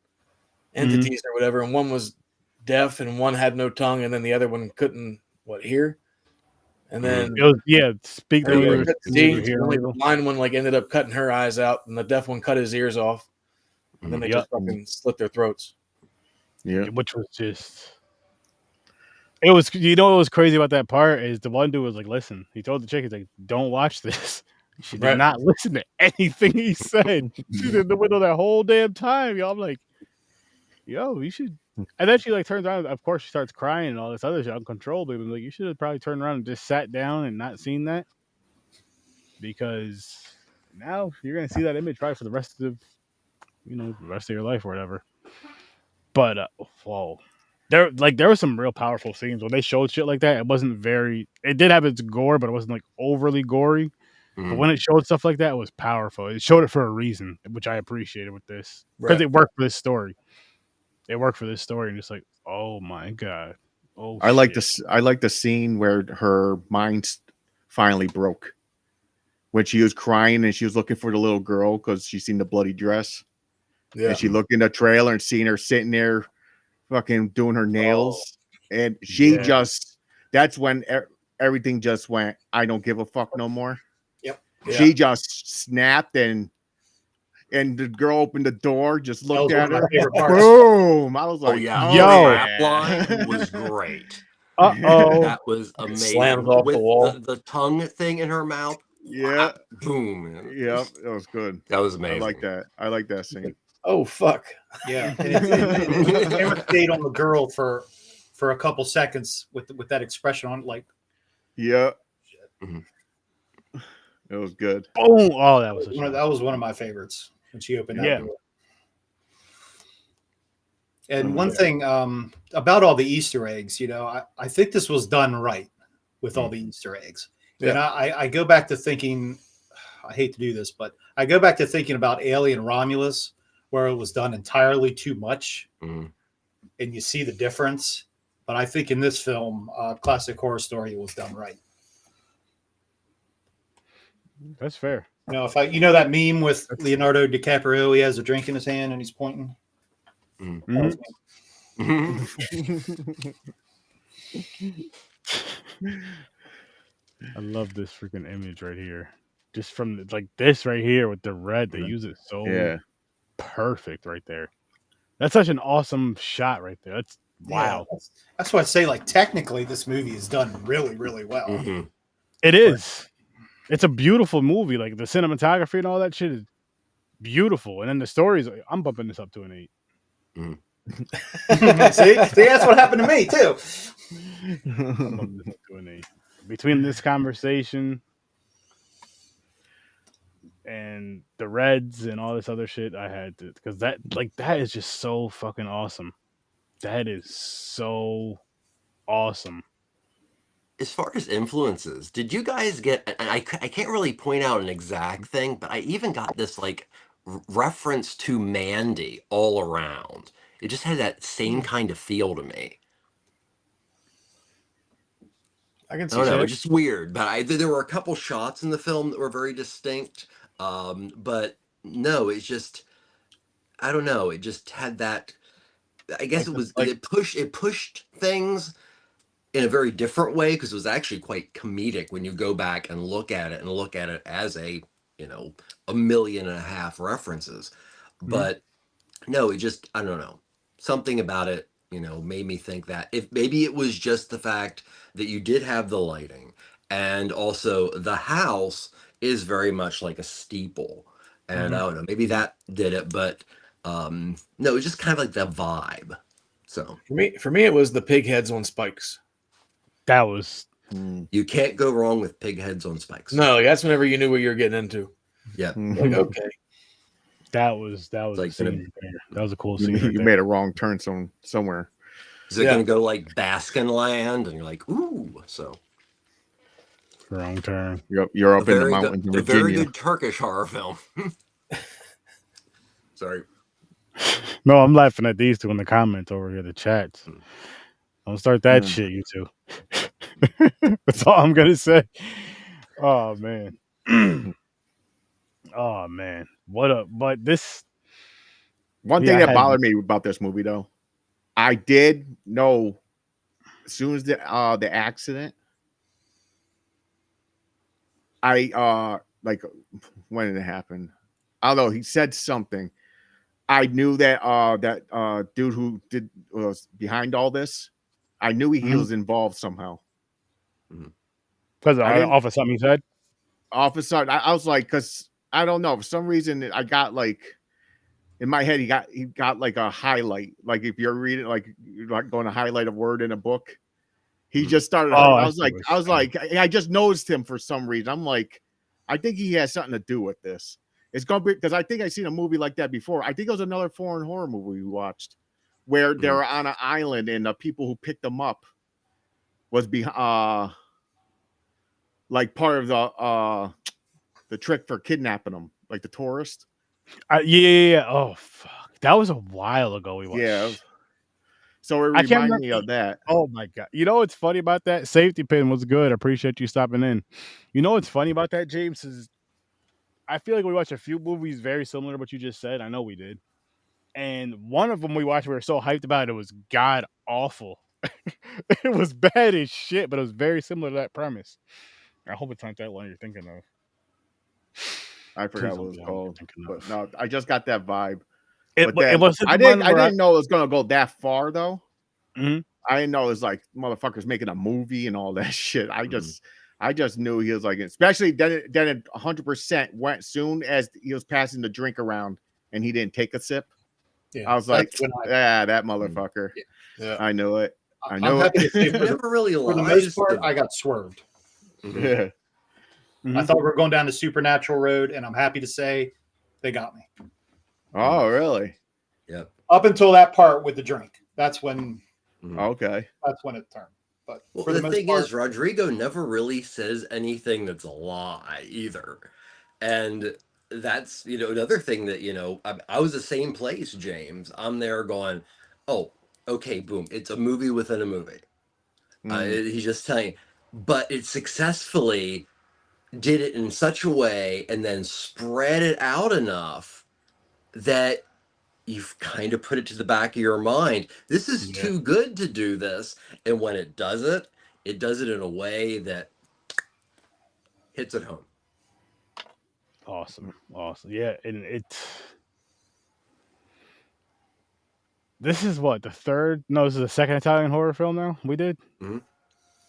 entities or whatever, and one was deaf and one had no tongue, and then the other one couldn't hear. And then speak the the blind one like ended up cutting her eyes out, and the deaf one cut his ears off, and then they just fucking slit their throats. Yeah, which was just. It was, what was crazy about that part is the one dude was like, listen, he told the chick, he's like, don't watch this. She did not listen to anything he said. She's in the window that whole damn time. Yo, I'm like, yo, you should. And then she like turns around. Of course, she starts crying and all this other shit uncontrollably. But like, you should have probably turned around and just sat down and not seen that, because now you're gonna see that image probably for the rest of, the rest of your life or whatever. But whoa. There were some real powerful scenes when they showed shit like that. It did have its gore, but it wasn't like overly gory. But when it showed stuff like that, it was powerful. It showed it for a reason, which I appreciated with this, because it worked for this story. It worked for this story, and just like, oh my god, I like this. I like the scene where her mind finally broke when she was crying and she was looking for the little girl because she seen the bloody dress. Yeah, and she looked in the trailer and seen her sitting there, fucking doing her nails, and she that's when everything just went, I don't give a fuck no more. Yep. Yeah. She just snapped, and the girl opened the door, just looked at her. Boom! I was like, that line was great. That was amazing. Slammed off the wall. The tongue thing in her mouth. Yeah. Boom. Yeah, that was good. That was amazing. I like that scene. Oh fuck. Yeah. It camera stayed on the girl for a couple seconds with that expression on it, like. Yeah. It was good. Boom! Oh, that was such That was one of my favorites when she opened that Yeah. door. And one thing about all the Easter eggs, I think this was done right with all the Easter eggs. Yeah. And I go back to thinking, I hate to do this, but I go back to thinking about Alien Romulus, where it was done entirely too much. And you see the difference. But I think in this film, Classic Horror Story, it was done right. That's fair. If that meme with Leonardo DiCaprio, he has a drink in his hand and he's pointing. Mhm. I love this freaking image right here. Just from like this right here with the red, they use it so perfect right there. That's such an awesome shot right there. That's wow. Yeah, that's why I say, like, technically this movie is done really, really well. It is. It's a beautiful movie. Like the cinematography and all that shit is beautiful. And then the stories, I'm bumping this up to an 8. See, that's what happened to me too. I'm bumping this up to an 8. Between this conversation and the Reds and all this other shit, I had to, because that is just so fucking awesome. That is so awesome. As far as influences, did you guys get, and I can't really point out an exact thing, but I even got this like reference to Mandy all around. It just had that same kind of feel to me. I can see I don't know, that. it's just weird, but there were a couple shots in the film that were very distinct. But no, it's just, I don't know, it just had that, I guess it pushed things in a very different way, because it was actually quite comedic when you go back and look at it as a 1.5 million references. But no, it just, I don't know, something about it made me think that if maybe it was just the fact that you did have the lighting, and also the house is very much like a steeple, and I don't know, maybe that did it. But no, it's just kind of like the vibe. So for me, it was the pig heads on spikes. That was you can't go wrong with pig heads on spikes. No, that's whenever you knew what you were getting into. Yeah. Like, okay. That was like a scene right there. That was a cool scene. You made a wrong turn somewhere. Is it going to go like Baskin Land? And you're like, ooh, so. Wrong turn. You're up in the mountains in A very Virginia. good Turkish horror film. Sorry. No, I'm laughing at these two in the comments over here, the chats. Don't start that shit, you two. That's all I'm gonna say. Oh man. Oh man. But this One thing that bothered me about this movie, though, I did know as soon as the accident, I like when did it happen? I don't know. He said something. I knew that that dude who was behind all this. I knew he was involved somehow. Because off of something he said? Off of something. I was like, because I don't know. For some reason, I got like, in my head, he got like a highlight. Like if you're reading, like you're like going to highlight a word in a book. He just started. I was like, I just noticed him for some reason. I'm like, I think he has something to do with this. It's gonna be because I think I've seen a movie like that before. I think it was another foreign horror movie we watched, where they were on an island and the people who picked them up was like part of the trick for kidnapping them, like the tourist. Yeah. Oh fuck, that was a while ago. We watched. Yeah. So it reminded me of that. Oh my god! You know what's funny about that? Safety pin was good. I appreciate you stopping in. You know what's funny about that, James? Is I feel like we watched a few movies very similar to what you just said. I know we did. And one of them we watched, we were so hyped about it, was god awful. It was bad as shit, but it was very similar to that premise. I hope it's not that one you're thinking of. I forgot what it was called. But no, I just got that vibe. I didn't know it was gonna go that far though. Mm-hmm. I didn't know it was like motherfuckers making a movie and all that shit. I just knew he was like, especially then it 100% went soon as he was passing the drink around and he didn't take a sip. Yeah, I was like, that motherfucker. Yeah. I knew it. I know it. For the most part, I got swerved. Yeah. I thought we were going down the supernatural road, and I'm happy to say they got me. Oh, really? Yep. Up until that part with the drink. That's when Okay. that's when it turned. But Well, for the most thing part, is, Rodrigo never really says anything that's a lie either. And that's, another thing that, I was the same place, James. I'm there going, oh, okay, boom. It's a movie within a movie. He's just telling you. But it successfully did it in such a way and then spread it out enough that you've kind of put it to the back of your mind. This is too good to do this. And when it does it in a way that hits it home. Awesome. Yeah, and this is what this is the second Italian horror film now we did.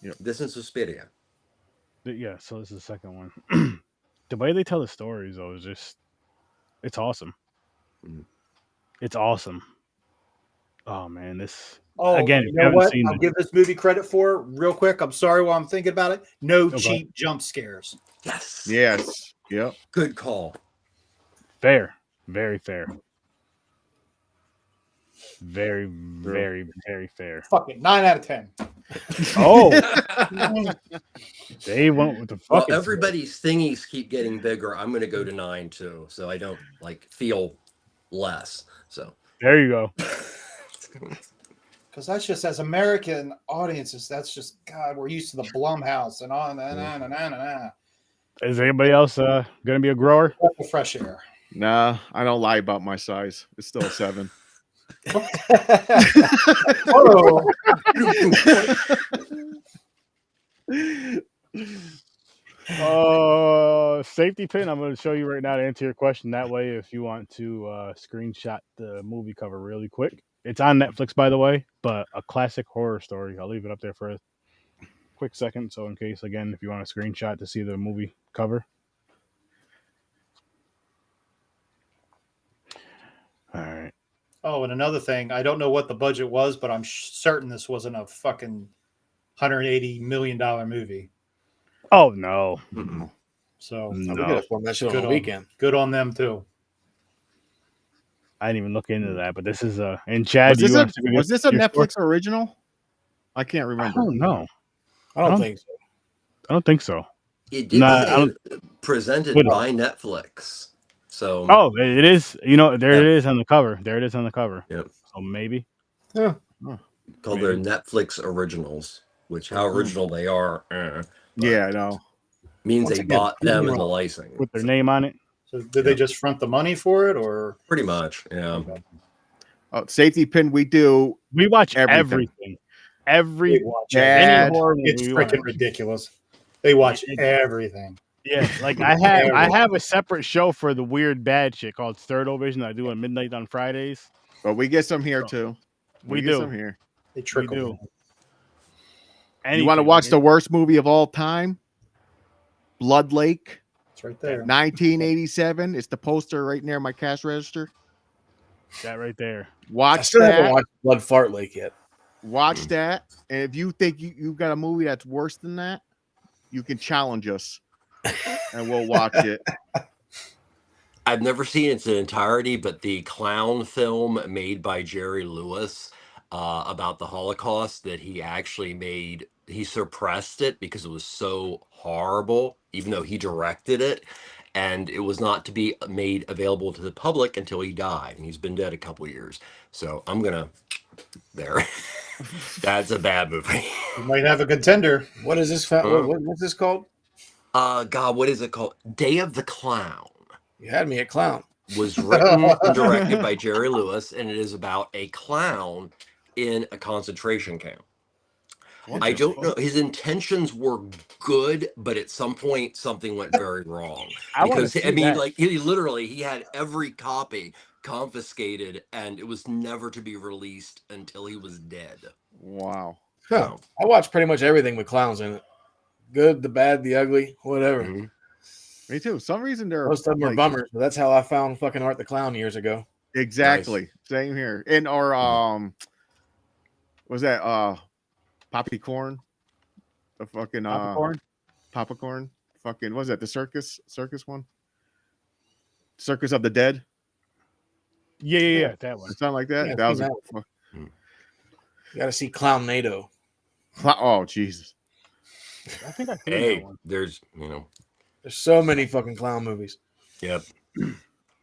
Yep. This is Suspiria. Yeah, so this is the second one. The way they tell the stories, though, is just it's awesome. It's awesome. Oh man, this again. You know what? I'll give this movie credit for real quick. I'm sorry while I'm thinking about it. No cheap jump scares. Yes. Yes. Yep. Good call. Fair. Very fair. Very, very, very fair. Fuck it. 9 out of 10. Oh, they went with the Well, fucking. everybody's thingies keep getting bigger. I'm going to go to 9 too, so I don't feel less. So there you go. Because that's just as American audiences, that's just God. We're used to the Blumhouse and on and on and on and on. Is anybody else gonna be a grower? Fresh air. Nah, I don't lie about my size. It's still a 7. Safety pin. I'm going to show you right now to answer your question. That way, if you want to screenshot the movie cover really quick, it's on Netflix, by the way. But a classic horror story. I'll leave it up there for a quick second. So in case, again, if you want a screenshot to see the movie cover. All right. Oh, and another thing, I don't know what the budget was, but I'm certain this wasn't a fucking $180 million movie. Oh no! So we could have filmed that shit on the weekend. Good on them too. I didn't even look into that, but this is and Chad. Was this a Netflix original? I can't remember. I don't know. I don't think so. I don't think so. It did say presented by Netflix. So it is. It is on the cover. There it is on the cover. Yep. So maybe. Yeah. Called their Netflix originals, which how original they are. Yeah, I know. Means they bought them as a license with their name on it. So did they just front the money for it, or pretty much? Yeah. Safety pin. We watch everything. Any horror movie it's freaking ridiculous. They watch everything. Yeah, like I have a separate show for the weird bad shit called STURD Vision. I do at midnight on Fridays. But we get some here too. We get do some here. They trickle. You want to watch the worst movie of all time? Blood Lake. It's right there. 1987. It's the poster right near my cash register. That right there. Watch that. I haven't watched Blood Fart Lake yet. Watch that. And if you think you've got a movie that's worse than that, you can challenge us. And we'll watch it. I've never seen its entirety, but the clown film made by Jerry Lewis about the Holocaust that he actually made, he suppressed it because it was so horrible, even though he directed it, and it was not to be made available to the public until he died, and he's been dead a couple years. So I'm gonna that's a bad movie. You might have a contender. What is this? What's this called? God, what is it called? Day of the Clown. You had me at clown. Was written and directed by Jerry Lewis, and it is about a clown in a concentration camp. I don't know. His intentions were good, but at some point something went very wrong. Because he had every copy confiscated, and it was never to be released until he was dead. Wow. Huh. I watch pretty much everything with clowns in it. Good, the bad, the ugly, whatever. Mm-hmm. Me too. Some reason they're most of them are bummers, but that's how I found fucking Art the Clown years ago. Exactly. Nice. Same here. And or was that Poppy Corn? The fucking Popcorn fucking, what was that the circus one? Circus of the Dead? Yeah, that one. Something like that. Yeah, That was I've a, You got to see Clownado. oh Jesus. I think I seen Hey, that one. there's There's so many fucking clown movies. yep.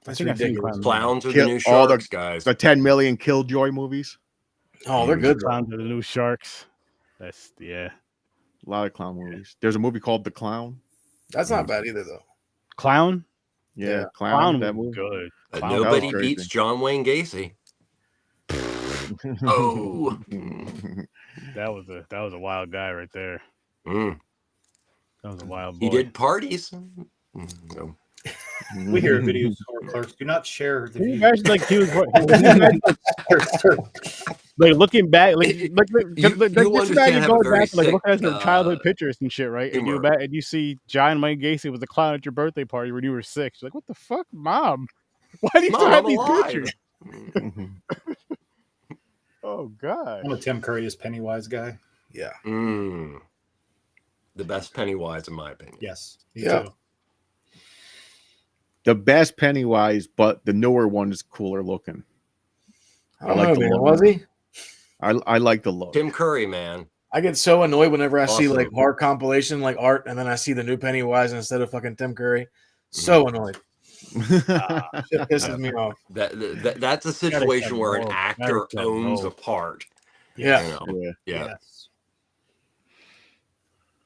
That's think I've seen ridiculous. Clowns are the Kill- new all the- sharks, guys. The 10 million Killjoy movies. Oh, they're good. though. Clowns are the new sharks. That's A lot of clown movies. There's a movie called The Clown. That's not bad either, though. Clown. Yeah, Yeah. Clown. That was movie. good. But Clown, nobody that was crazy. beats John Wayne Gacy. Oh, that was a wild guy right there. Mm. That was a wild boy. He did parties. No. We hear videos of horror clerks. Do not share the Can you views. imagine, like he was like looking back, like You just understand, imagine have a going very back, like sick, looking at their childhood pictures and shit, right? And humor. you see John Wayne Gacy was a clown at your birthday party when you were 6. You're like, what the fuck, Mom? Why do you still Mom, have I'm these alive. pictures? Oh God. I'm a Tim Curry as Pennywise guy. Yeah. Mm. The best Pennywise, in my opinion. Yes. Me Yeah. too. The best Pennywise, but the newer one is cooler looking. I don't like know, the man. look. Was he? I like the look. Tim Curry, man. I get so annoyed whenever I see Awesome. like horror compilation like art, and then I see the new Pennywise instead of fucking Tim Curry. So annoyed. Shit pisses me off. That's a situation where an no. actor Gotta owns no. a part. Yeah. You know? Yeah. Yeah. Yes.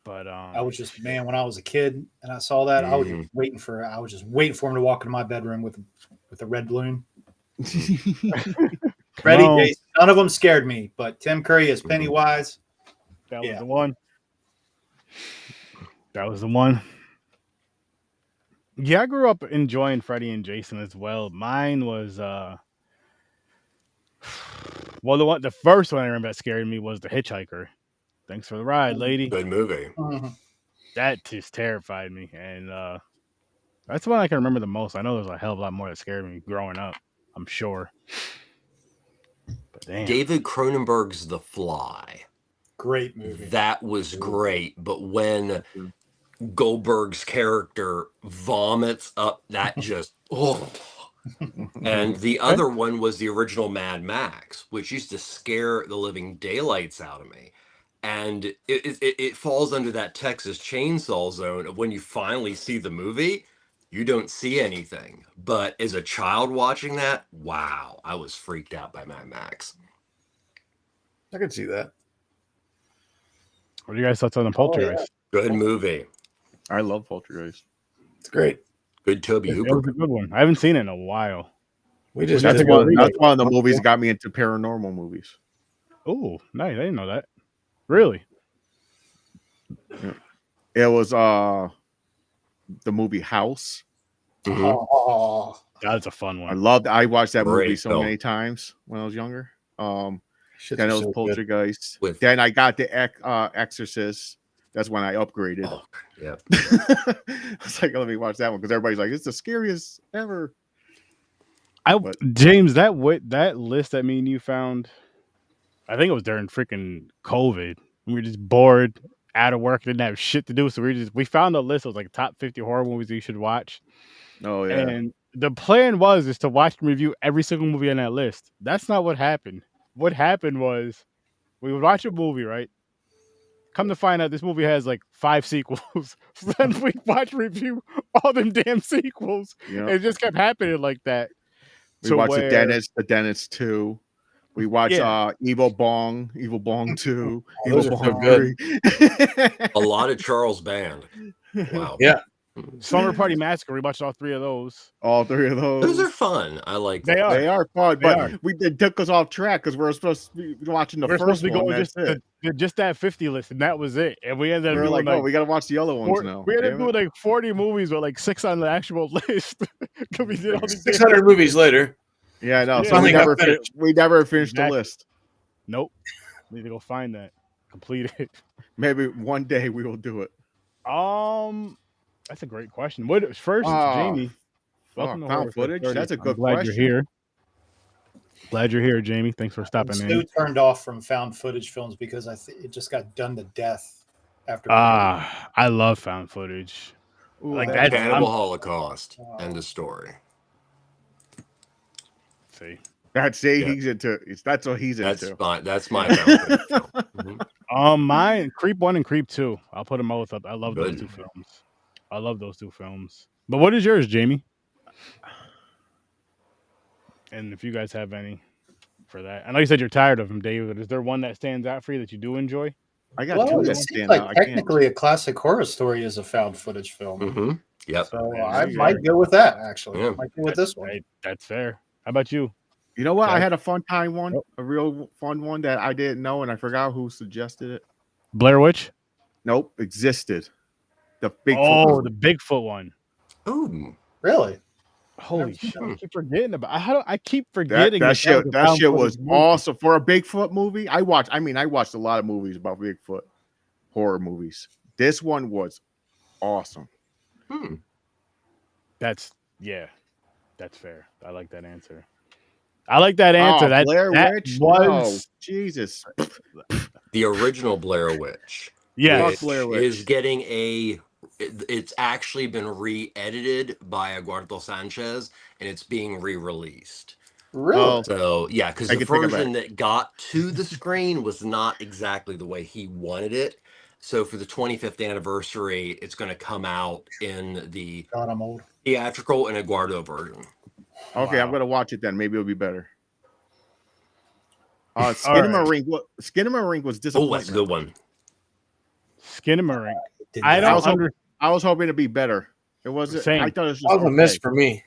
But I was just, man, when I was a kid and I saw that, I was just waiting for him to walk into my bedroom with a red balloon. Ready, on. Jason. None of them scared me, but Tim Curry as Pennywise. that was yeah. the one. That was the one. Yeah, I grew up enjoying Freddy and Jason as well. Mine was well, the first one I remember that scared me was The Hitchhiker. Thanks for the ride, lady. Good movie. That just terrified me, and that's the one I can remember the most. I know there's a hell of a lot more that scared me growing up, I'm sure. But damn. David Cronenberg's The Fly. Great movie. That was great, but when Goldberg's character vomits up, that just And the other one was the original Mad Max, which used to scare the living daylights out of me. And it falls under that Texas Chainsaw zone of when you finally see the movie, you don't see anything. But as a child watching that, wow, I was freaked out by Mad Max. I can see that. What are you guys' thoughts on the Poltergeist? Good movie. I love Poltergeist. It's great. Good Toby It Hooper. was a good one. I haven't seen it in a while. We just That's did good one. read. That's one of the movies that got me into paranormal movies. Oh, nice. I didn't know that. Really? It was the movie House. Mhm. Oh, That's a fun I one. I watched that Great movie so film. many times when I was younger. Shit's Then it was so good. Poltergeist. With- Then I got the Exorcist. That's when I upgraded. Oh, yeah. I was like, let me watch that one because everybody's like, it's the scariest ever. But- James, that list that me and you found, I think it was during freaking COVID. We were just bored, out of work, didn't have shit to do, so we found a list of like top 50 horror movies that you should watch. Oh yeah. And the plan is to watch and review every single movie on that list. That's not what happened. What happened was we would watch a movie, right? Come to find out, this movie has like 5 sequels. So then we watch review all them damn sequels. Yeah. It just kept happening like that. We watched The Dentist 2. We watched Evil Bong 2, Oh, Evil those are so Bong good. 3. A lot of Charles Band. Wow. Yeah. Slumber Party Massacre, we watched all 3 of those. All 3 of those. Those are fun. I like They them. are. They are fun, They but are. it took us off track because we're supposed to be watching the We're first supposed to be one. going just that 50 list, and that was it. And we ended up We're doing like, oh, we got to watch the other ones now. we ended up Damn it. doing like 40 movies with like 6 on the actual list. 'Cause we did all these 600 movies later. Yeah, I know. Yeah, So we got finished. we never finished Exactly. the list. Nope. Need to go find that. Complete it. Maybe one day we will do it. That's a great question. What first, Jamie? Welcome to found Horror footage. With That's a I'm good glad question. you're here. Glad you're here, Jamie. Thanks for stopping Stu in. turned off from found footage films because it just got done to death after. I love found footage. Ooh, Like that's Cannibal Holocaust. End of story. See. Yeah. he's into. That's what he's That's into. my found footage film. Mhm. Mine Creep 1 and Creep 2. I'll put them both up. I love those Good. two films. I love those two films. But what is yours, Jamie? And if you guys have any for that. I know you said you're tired of them, David. Is there one that stands out for you that you do enjoy? I got Well, two it that seems stand like out. I can't. technically a classic horror story is a found footage film. Mm-hmm. Yep. So Yeah, I there you might go. go with that, actually. Yeah. Might go with this one. That's fair. How about you? You know what? I Okay. had a fun time one, Nope. a real fun one that I didn't know, and I forgot who suggested it. Blair Witch? Nope, existed. The Bigfoot. Oh, movie. the Bigfoot one. Ooh. Really? Holy Never seen shit! that. I keep forgetting about. I keep That, forgetting that shit. was a That found shit footage was movie. awesome for a Bigfoot movie. I watched a lot of movies about Bigfoot, horror movies. This one was awesome. Hmm. That's fair. I like that answer. I like that answer. Oh, that Blair that Witch? was No, Jesus. The original Blair Witch. yes. Fuck Blair Which Witch. is getting it's actually been re-edited by Eduardo Sanchez, and it's being re-released. Really? Oh, So yeah, because I the can take it version back. that got to the screen was not exactly the way he wanted it. So for the 25th anniversary, it's going to come out in the God, I'm old. theatrical and Eduardo version. Okay, Wow. I'm gonna watch it then. Maybe it'll be better. All Skinamarink. Skinamarink was Oh, disappointing. that's a good one. Skinamarink. Did I that. don't was hoping- understand. I was hoping to be better. It wasn't. Same. I thought it was just That was a okay. miss for me.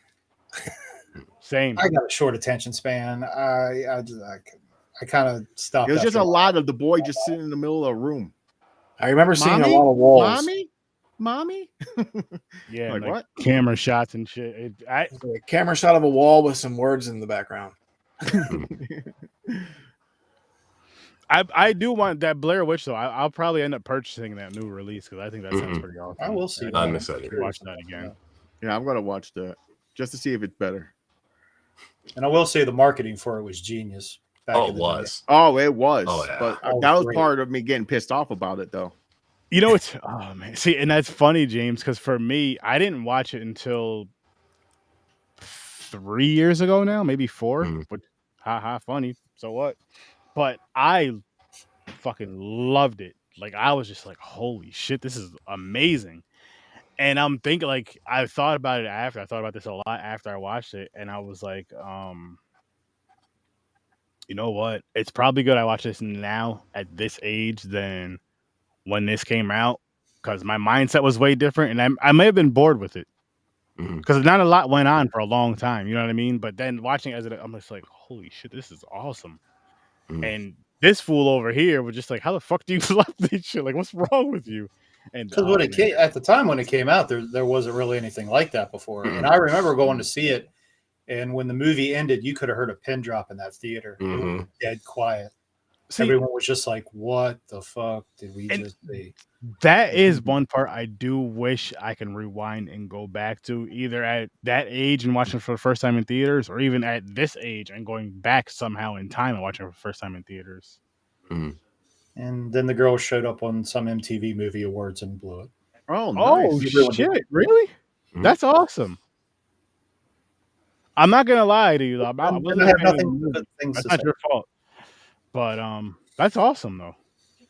Same. I got a short attention span. I kind of stopped. It was just after a lot of the boy just sitting in the middle of a room. I remember seeing Mommy? a lot of walls. Mommy. Yeah, Like, like what? camera shots and shit. A camera shot of a wall with some words in the background. I do want that Blair Witch though. I'll probably end up purchasing that new release because I think that sounds Mhm. pretty awesome. I will see. I'm that. excited. Watch that again. Yeah, I'm gonna watch that just to see if it's better. And I will say the marketing for it was genius. Back Oh, in it the was. Oh, it was. Oh, yeah. But Oh, that was great. part of me getting pissed off about it, though. You know it's oh man. See, and that's funny, James, because for me, I didn't watch it until 3 years ago now, maybe 4. Mhm. But haha, funny. So what? But I fucking loved it. Like I was just like, holy shit, this is amazing. And I'm thinking like I thought about it after. I thought about this a lot after I watched it, and I was like, you know what? It's probably good I watch this now at this age than when this came out because my mindset was way different, and I may have been bored with it Mhm. because not a lot went on for a long time. You know what I mean? But then watching it as I'm just like, holy shit, this is awesome. Mhm. And this fool over here was just like, how the fuck do you love this shit? Like, what's wrong with you? And Because when it came at the time when it came out, there wasn't really anything like that before. And I remember going to see it, and when the movie ended, you could have heard a pin drop in that theater. It was dead quiet. see, Everyone was just like, "What the fuck did we And- just see?" that is one part I do wish I can rewind and go back to, either at that age and watching it for the first time in theaters, or even at this age and going back somehow in time and watching it for the first time in theaters. Mhm. And then the girl showed up on some MTV Movie Awards and blew it. Oh, Oh nice. shit! Really? Mhm. That's awesome. I'm not gonna lie to you though. I And wasn't I have a fan of the nothing movie. good things That's to not say. your fault. But that's awesome though.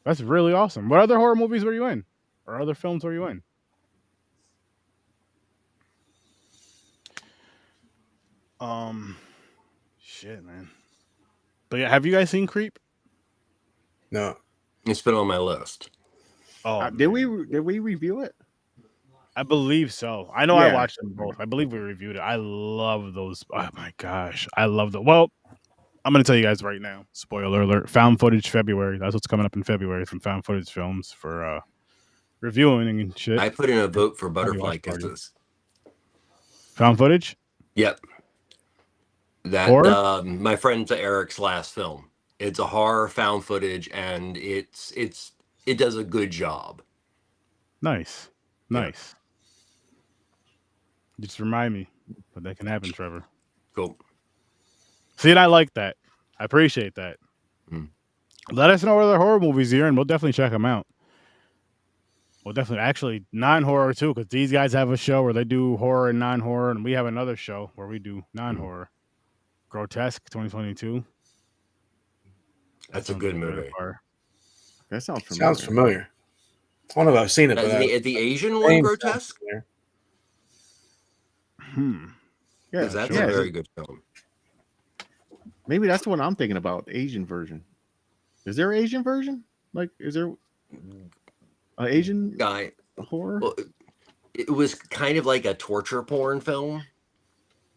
That's really awesome. What other horror movies were you in? Or other films were you in? Shit, man. But yeah, have you guys seen Creep? No. It's been on my list. Oh, Did man. we review it? I believe so. I know I Yeah. watched them both. I believe we reviewed it. I love those. Oh my gosh, I love them. Well, I'm gonna tell you guys right now. Spoiler alert: found footage February. That's what's coming up in February. Some found footage films for reviewing and shit. I put in a vote for Party Butterfly watch party. Kisses. Found footage. Yep. That Horror? my friend Eric's last film. It's a horror found footage, and it does a good job. Nice, Yeah. nice. Just remind me that that can happen, Trevor. Cool. See, and I like that. I appreciate that. Mm. Let us know what other horror movies you're in. We'll definitely check them out. Well, definitely. Actually, non-horror too, because these guys have a show where they do horror and non-horror, and we have another show where we do non-horror. Grotesque 2022. That's a good movie. That sounds familiar. Sounds familiar. I don't know if I've seen it, but The Asian one, Grotesque? Yeah, That's a very good film. Maybe that's the one I'm thinking about, the Asian version. Is there an Asian version? Like, is there an Asian guy horror? Well, it was kind of like a torture porn film.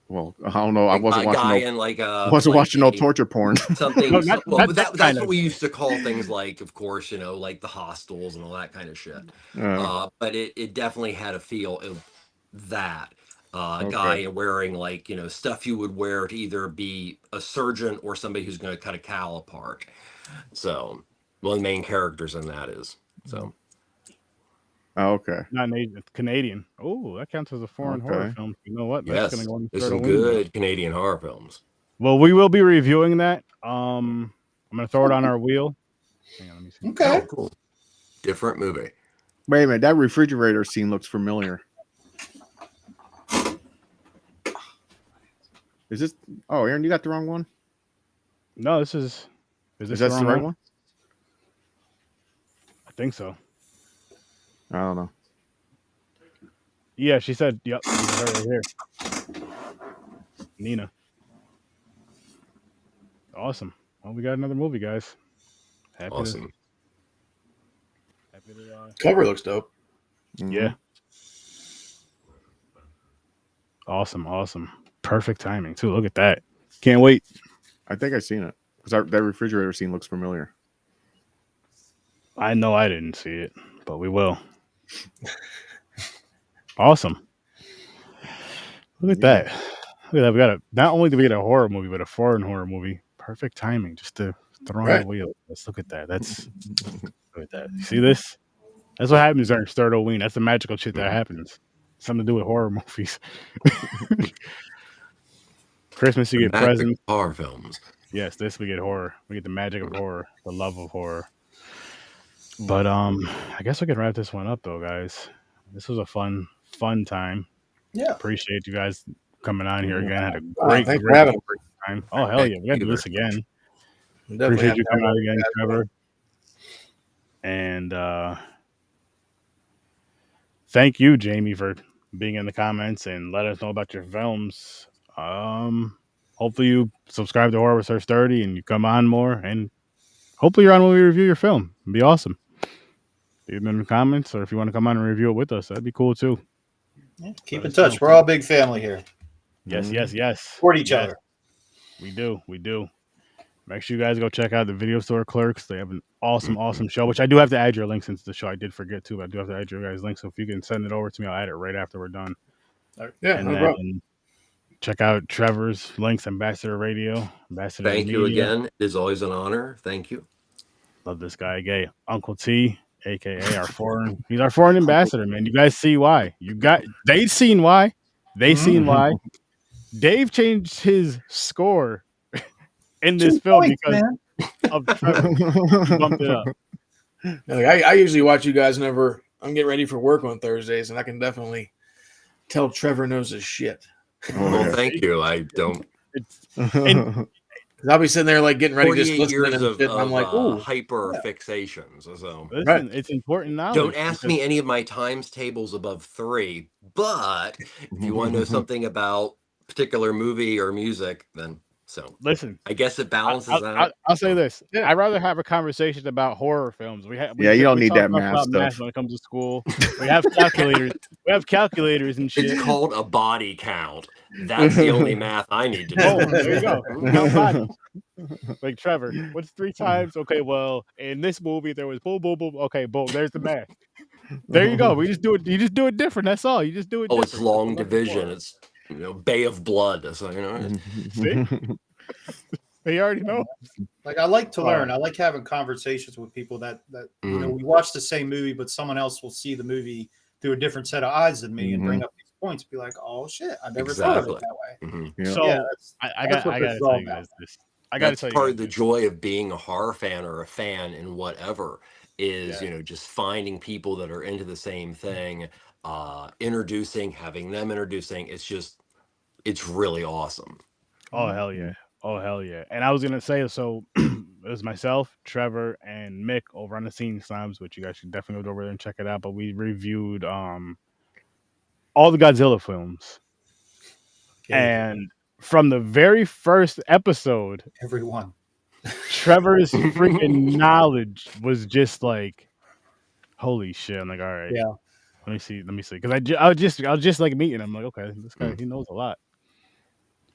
Well, I don't know. I wasn't watching watching no torture porn. Something. No, That's what we used to call things like, of course, like the hostels and all that kind of shit. But it definitely had a feel of that. Guy wearing stuff you would wear to either be a surgeon or somebody who's going to cut a cow apart. So one of the main characters in that is so. Oh, okay. Not an Asian, it's Canadian. Oh, that counts as a foreign horror film. You know what? Yes, That's gonna go there's some good Canadian horror films. Well, we will be reviewing that. I'm gonna throw it on our wheel. Hang on, let me see. Okay. Oh, cool. Different movie. Wait a minute. That refrigerator scene looks familiar. Is this? Oh, Aaron, you got the wrong one. No, this is. Is that the right one? I think so. I don't know. Yeah, she said, "Yep, this is her right here." Nina. Awesome. Well, we got another movie, guys. Awesome. Happy to, cover looks dope. Yeah. Awesome. Perfect timing too. Look at that. Can't wait. I think I've seen it because that refrigerator scene looks familiar. I know I didn't see it, but we will. Awesome. Look at that. Look at that. We got not only do we get a horror movie, but a foreign horror movie. Perfect timing just to throw on the wheel. Let's look at that. Look at that. You see this? That's what happens during STURD. That's the magical shit that happens. Something to do with horror movies. Christmas, you get presents. Horror films. Yes, this we get horror. We get the magic of horror, the love of horror. But I guess we can wrap this one up though, guys. This was a fun time. Yeah. Appreciate you guys coming on here again. Had a great time. Oh hell yeah, we gotta do this again. Appreciate you coming out again, Trevor. And thank you, Jamie, for being in the comments and let us know about your films. Hopefully you subscribe to HorrorWithSirSturdy and you come on more, and hopefully you're on when we review your film. It'd be awesome. Leave them in the comments, or if you want to come on and review it with us, that'd be cool too. Yeah, keep in touch. We're all a big family here. Yes. Support each other. We do. Make sure you guys go check out the Video Store Clerks. They have an awesome show, which I do have to add your links into the show. I did forget to, but I do have to add your guys' links. So if you can send it over to me, I'll add it right after we're done. Yeah, and then check out Trevor's links, Ambassador Radio. Ambassador Thank Media. you again. It is always an honor. Thank you. Love this guy, Gay. Uncle T, aka he's our foreign ambassador, man. You guys see why. They've seen why. Seen why. Dave changed his score in this film because of Trevor. Bumped it up. I usually watch you guys whenever I'm getting ready for work on Thursdays, and I can definitely tell Trevor knows his shit. Well, thank you. I don't. I'll be sitting there getting ready, just 48 listening years and shit, and I'm like, "Ooh, hyper fixations." So listen, it's important knowledge. Don't ask me any of my times tables above 3. But if you want to know something about a particular movie or music, then listen. I guess it balances out. I'll say this: I'd rather have a conversation about horror films. You don't need that math stuff when it comes to school. We have calculators. We have calculators and shit. It's called a body count. That's the only math I need to know. Oh, there you go. Count bodies. Like Trevor, what's 3 times? Okay, well, in this movie there was boom, boom, boom. Okay, boom. There's the math. There you go. We just do it. You just do it different. That's all. You just do it. Oh, it's long division. It's Bay of Blood. So See? They already know. I like to learn. I like having conversations with people that we watch the same movie, but someone else will see the movie through a different set of eyes than me and bring up these points. Be like, oh shit, I never thought of it that way. Yeah. So I got to tell you guys this. I got to tell you. Part of the joy of being a horror fan or a fan in whatever is, you know, just finding people that are into the same thing, having them introducing. It's really awesome. Oh hell yeah. Oh hell yeah. And I was gonna say, so it was myself, Trevor, and Mick over on the Scene Slams, which you guys should definitely go over there and check it out. But we reviewed all the Godzilla films. And from the very first episode, everyone, Trevor's freaking knowledge was just like, holy shit. I'm like, all right. Yeah. Let me see. Because I was just like meeting him. Like, okay, this guy, he knows a lot.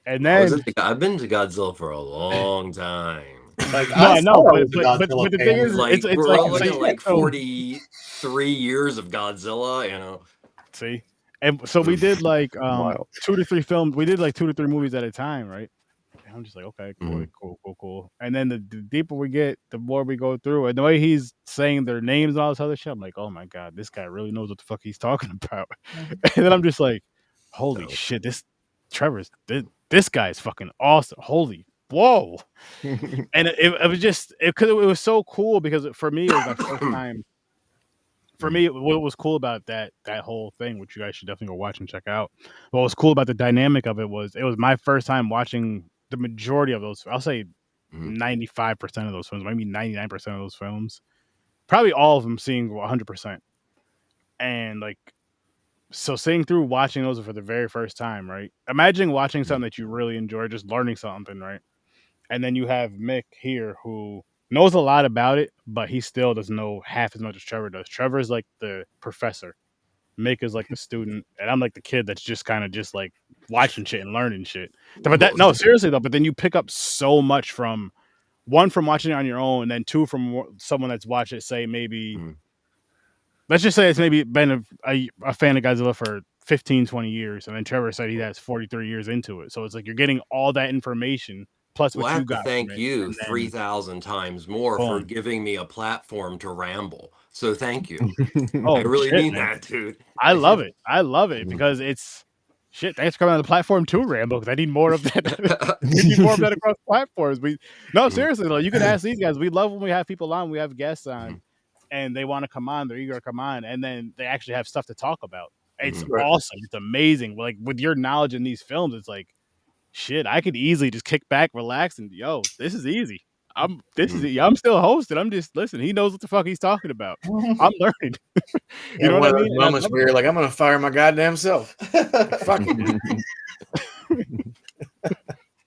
And then I've been to Godzilla for a long time. Like, no, I know, but the thing is, like, it's we're like, like 43 years of Godzilla, you know. See, and so we did like 2 to 3 films. We did like 2 to 3 movies at a time, right? And I'm just like, okay, cool. And then the deeper we get, the more we go through, and the way he's saying their names and all this other shit, I'm like, oh my god, this guy really knows what the fuck he's talking about. And then I'm just like, holy shit, this guy is fucking awesome. Holy whoa. And it was just it was so cool because for me it was my first time. For me, what was cool about that whole thing, which you guys should definitely go watch and check out. What was cool about the dynamic of it was my first time watching the majority of those. I'll say 95% of those films, maybe 99% of those films. Probably all of them seeing 100%. And like, so seeing through watching those for the very first time, right? Imagine watching something that you really enjoy, just learning something, right? And then you have Mick here who knows a lot about it, but he still doesn't know half as much as Trevor does. Trevor's like the professor. Mick is like the student, and I'm like the kid that's just kind of just like watching shit and learning shit. But no, seriously though. But then you pick up so much from watching it on your own, and then 2 from someone that's watched it. Say maybe, let's just say it's maybe been a fan of Godzilla for 15, 20 years, and then Trevor said he has 43 years into it. So it's like you're getting all that information. Plus, what you got. Thank you 3,000 times more for giving me a platform to ramble. So thank you. I really mean that, dude. I love it. I love it because it's shit. Thanks for coming on the platform too, Rambo. Because I need more of that. We need more of that across platforms. No, seriously though, you can ask these guys. We love when we have people on. We have guests on, and they want to come on. They're eager to come on, and then they actually have stuff to talk about. It's awesome. It's amazing. Like with your knowledge in these films, it's like. Shit, I could easily just kick back, relax, and this is easy. I'm still hosting. I'm just listen. He knows what the fuck he's talking about. I'm learning. You know what I mean? Moments where you're like, I'm gonna fire my goddamn self. Fuck it.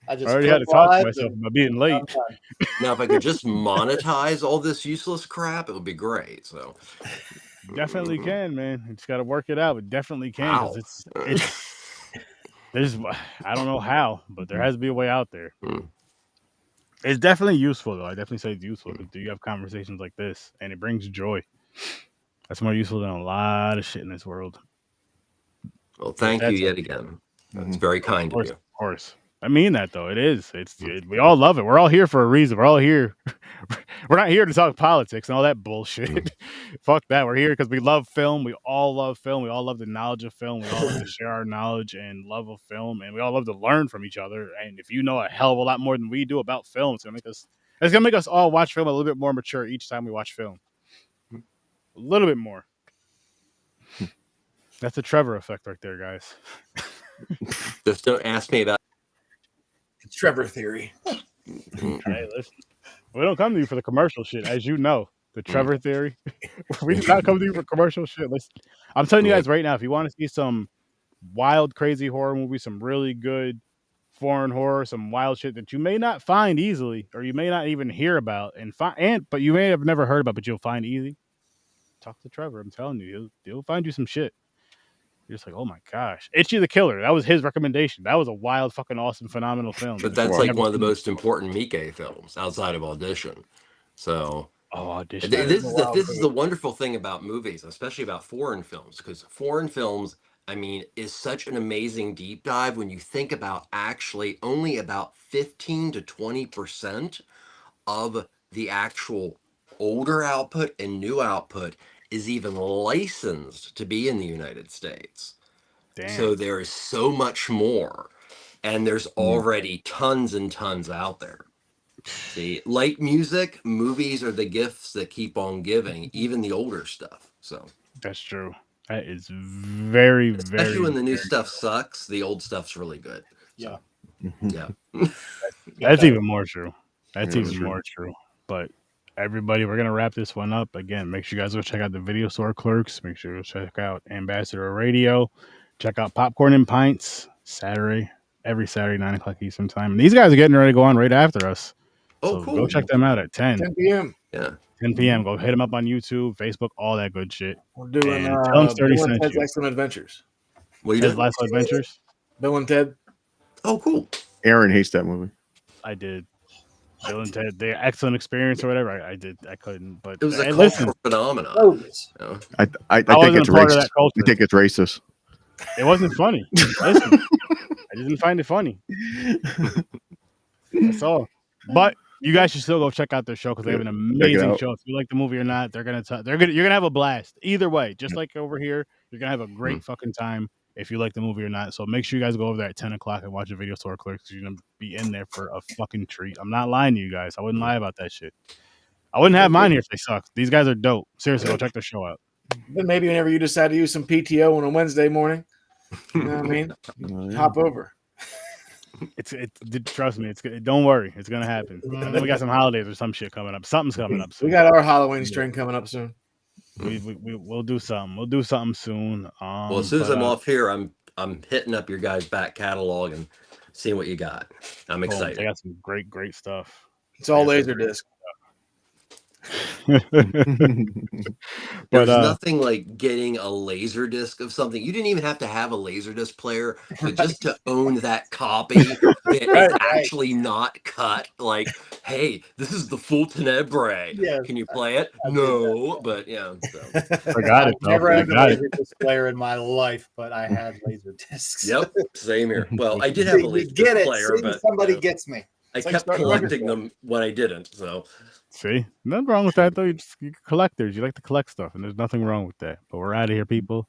I already had to talk to myself about being late. Now, if I could just monetize all this useless crap, it would be great. So definitely can, man. You just got to work it out. It definitely can. It's I don't know how, but there has to be a way out there. It's definitely useful, though. I definitely say it's useful because you have conversations like this, and it brings joy. That's more useful than a lot of shit in this world. Well, thank you yet again. That's very kind of you. Of course. I mean that though. It is. We all love it. We're all here for a reason. We're all here. We're not here to talk politics and all that bullshit. Fuck that. We're here because we love film. We all love film. We all love the knowledge of film. We all love to share our knowledge and love of film, and we all love to learn from each other. And if you know a hell of a lot more than we do about film, it's gonna make us all watch film a little bit more mature each time we watch film. A little bit more. That's the Trevor effect right there, guys. Just don't ask me about Trevor theory. Hey, listen. We don't come to you for the commercial shit, as you know. The Trevor theory. We do not come to you for commercial shit. Listen, I'm telling you guys right now, if you want to see some wild, crazy horror movie, some really good foreign horror, some wild shit that you may not find easily, or you may not even hear about, but you may have never heard about, but you'll find easy. Talk to Trevor. I'm telling you, he'll find you some shit. You're just like, oh my gosh. Itchy the Killer. That was his recommendation. That was a wild, fucking awesome, phenomenal film. But that's like one of the most important Miike films outside of Audition. So Audition. This is the wonderful thing about movies, especially about foreign films, because foreign films, I mean, is such an amazing deep dive when you think about actually only about 15 to 20% of the actual older output and new output is even licensed to be in the United States. Damn. So there is so much more, and there's already tons and tons out there. See, like music, movies are the gifts that keep on giving, even the older stuff. So That's true. That is very, especially very, when the new very stuff sucks, the old stuff's really good. Yeah. Yeah. That's even more true. That's Yeah, even that's true. more true. But everybody, we're gonna wrap this one up. Again, make sure you guys go check out the video store clerks. Make sure you check out Ambassador Radio. Check out Popcorn and Pints Saturday, every Saturday, 9 o'clock Eastern time. And these guys are getting ready to go on right after us. Oh, So cool. go check them out at 10 p.m. Yeah. 10 p.m. Go hit them up on YouTube, Facebook, all that good shit. We're doing And tell them Sturdy Bill and sent Ted's you. Excellent Adventures. What are you His doing? Last Adventures. Bill and Ted. Oh, cool. Aaron hates that movie. I did. Bill and Ted, the excellent experience or whatever. I did. I couldn't. But It was a hey, cultural phenomenon. Bogus. You know? I think wasn't it's a part of that racist. culture. I think it's racist. It wasn't funny. Listen, I didn't find it funny. That's all. But you guys should still go check out their show because they have an amazing out. show. If you like the movie or not, you're gonna have a blast. Either way, just like over here, you're gonna have a great fucking time if you like the movie or not. So make sure you guys go over there at 10 o'clock and watch a video store clerks. You're gonna be in there for a fucking treat. I'm not lying to you guys. I wouldn't lie about that shit. I wouldn't have mine here if they suck. These guys are dope. Seriously, go check their show out. Then maybe whenever you decide to use some PTO on a Wednesday morning, you know what I mean? Hop over. Trust me. Don't worry. It's gonna happen. And then we got some holidays or some shit coming up. Something's coming up soon. We got our Halloween string coming up soon. We'll do something. We'll do something soon. Well, as soon as I'm off here, I'm hitting up your guys' back catalog and seeing what you got. I'm excited. They got some great stuff. It's all laser disc. There's nothing like getting a laser disc of something. You didn't even have to have a laser disc player, but just to own that copy that is actually not cut. Like, hey, this is the full Tenebrae. Yes. Can you play it? No, but yeah. So. Forgot it. I've never had a laser disc player in my life, but I had laser discs. Yep, same here. Well, I did have a laser disc player, but somebody gets me. I kept collecting them when I didn't. So. See, nothing wrong with that though. You're collectors. You like to collect stuff, and there's nothing wrong with that. But we're out of here, people.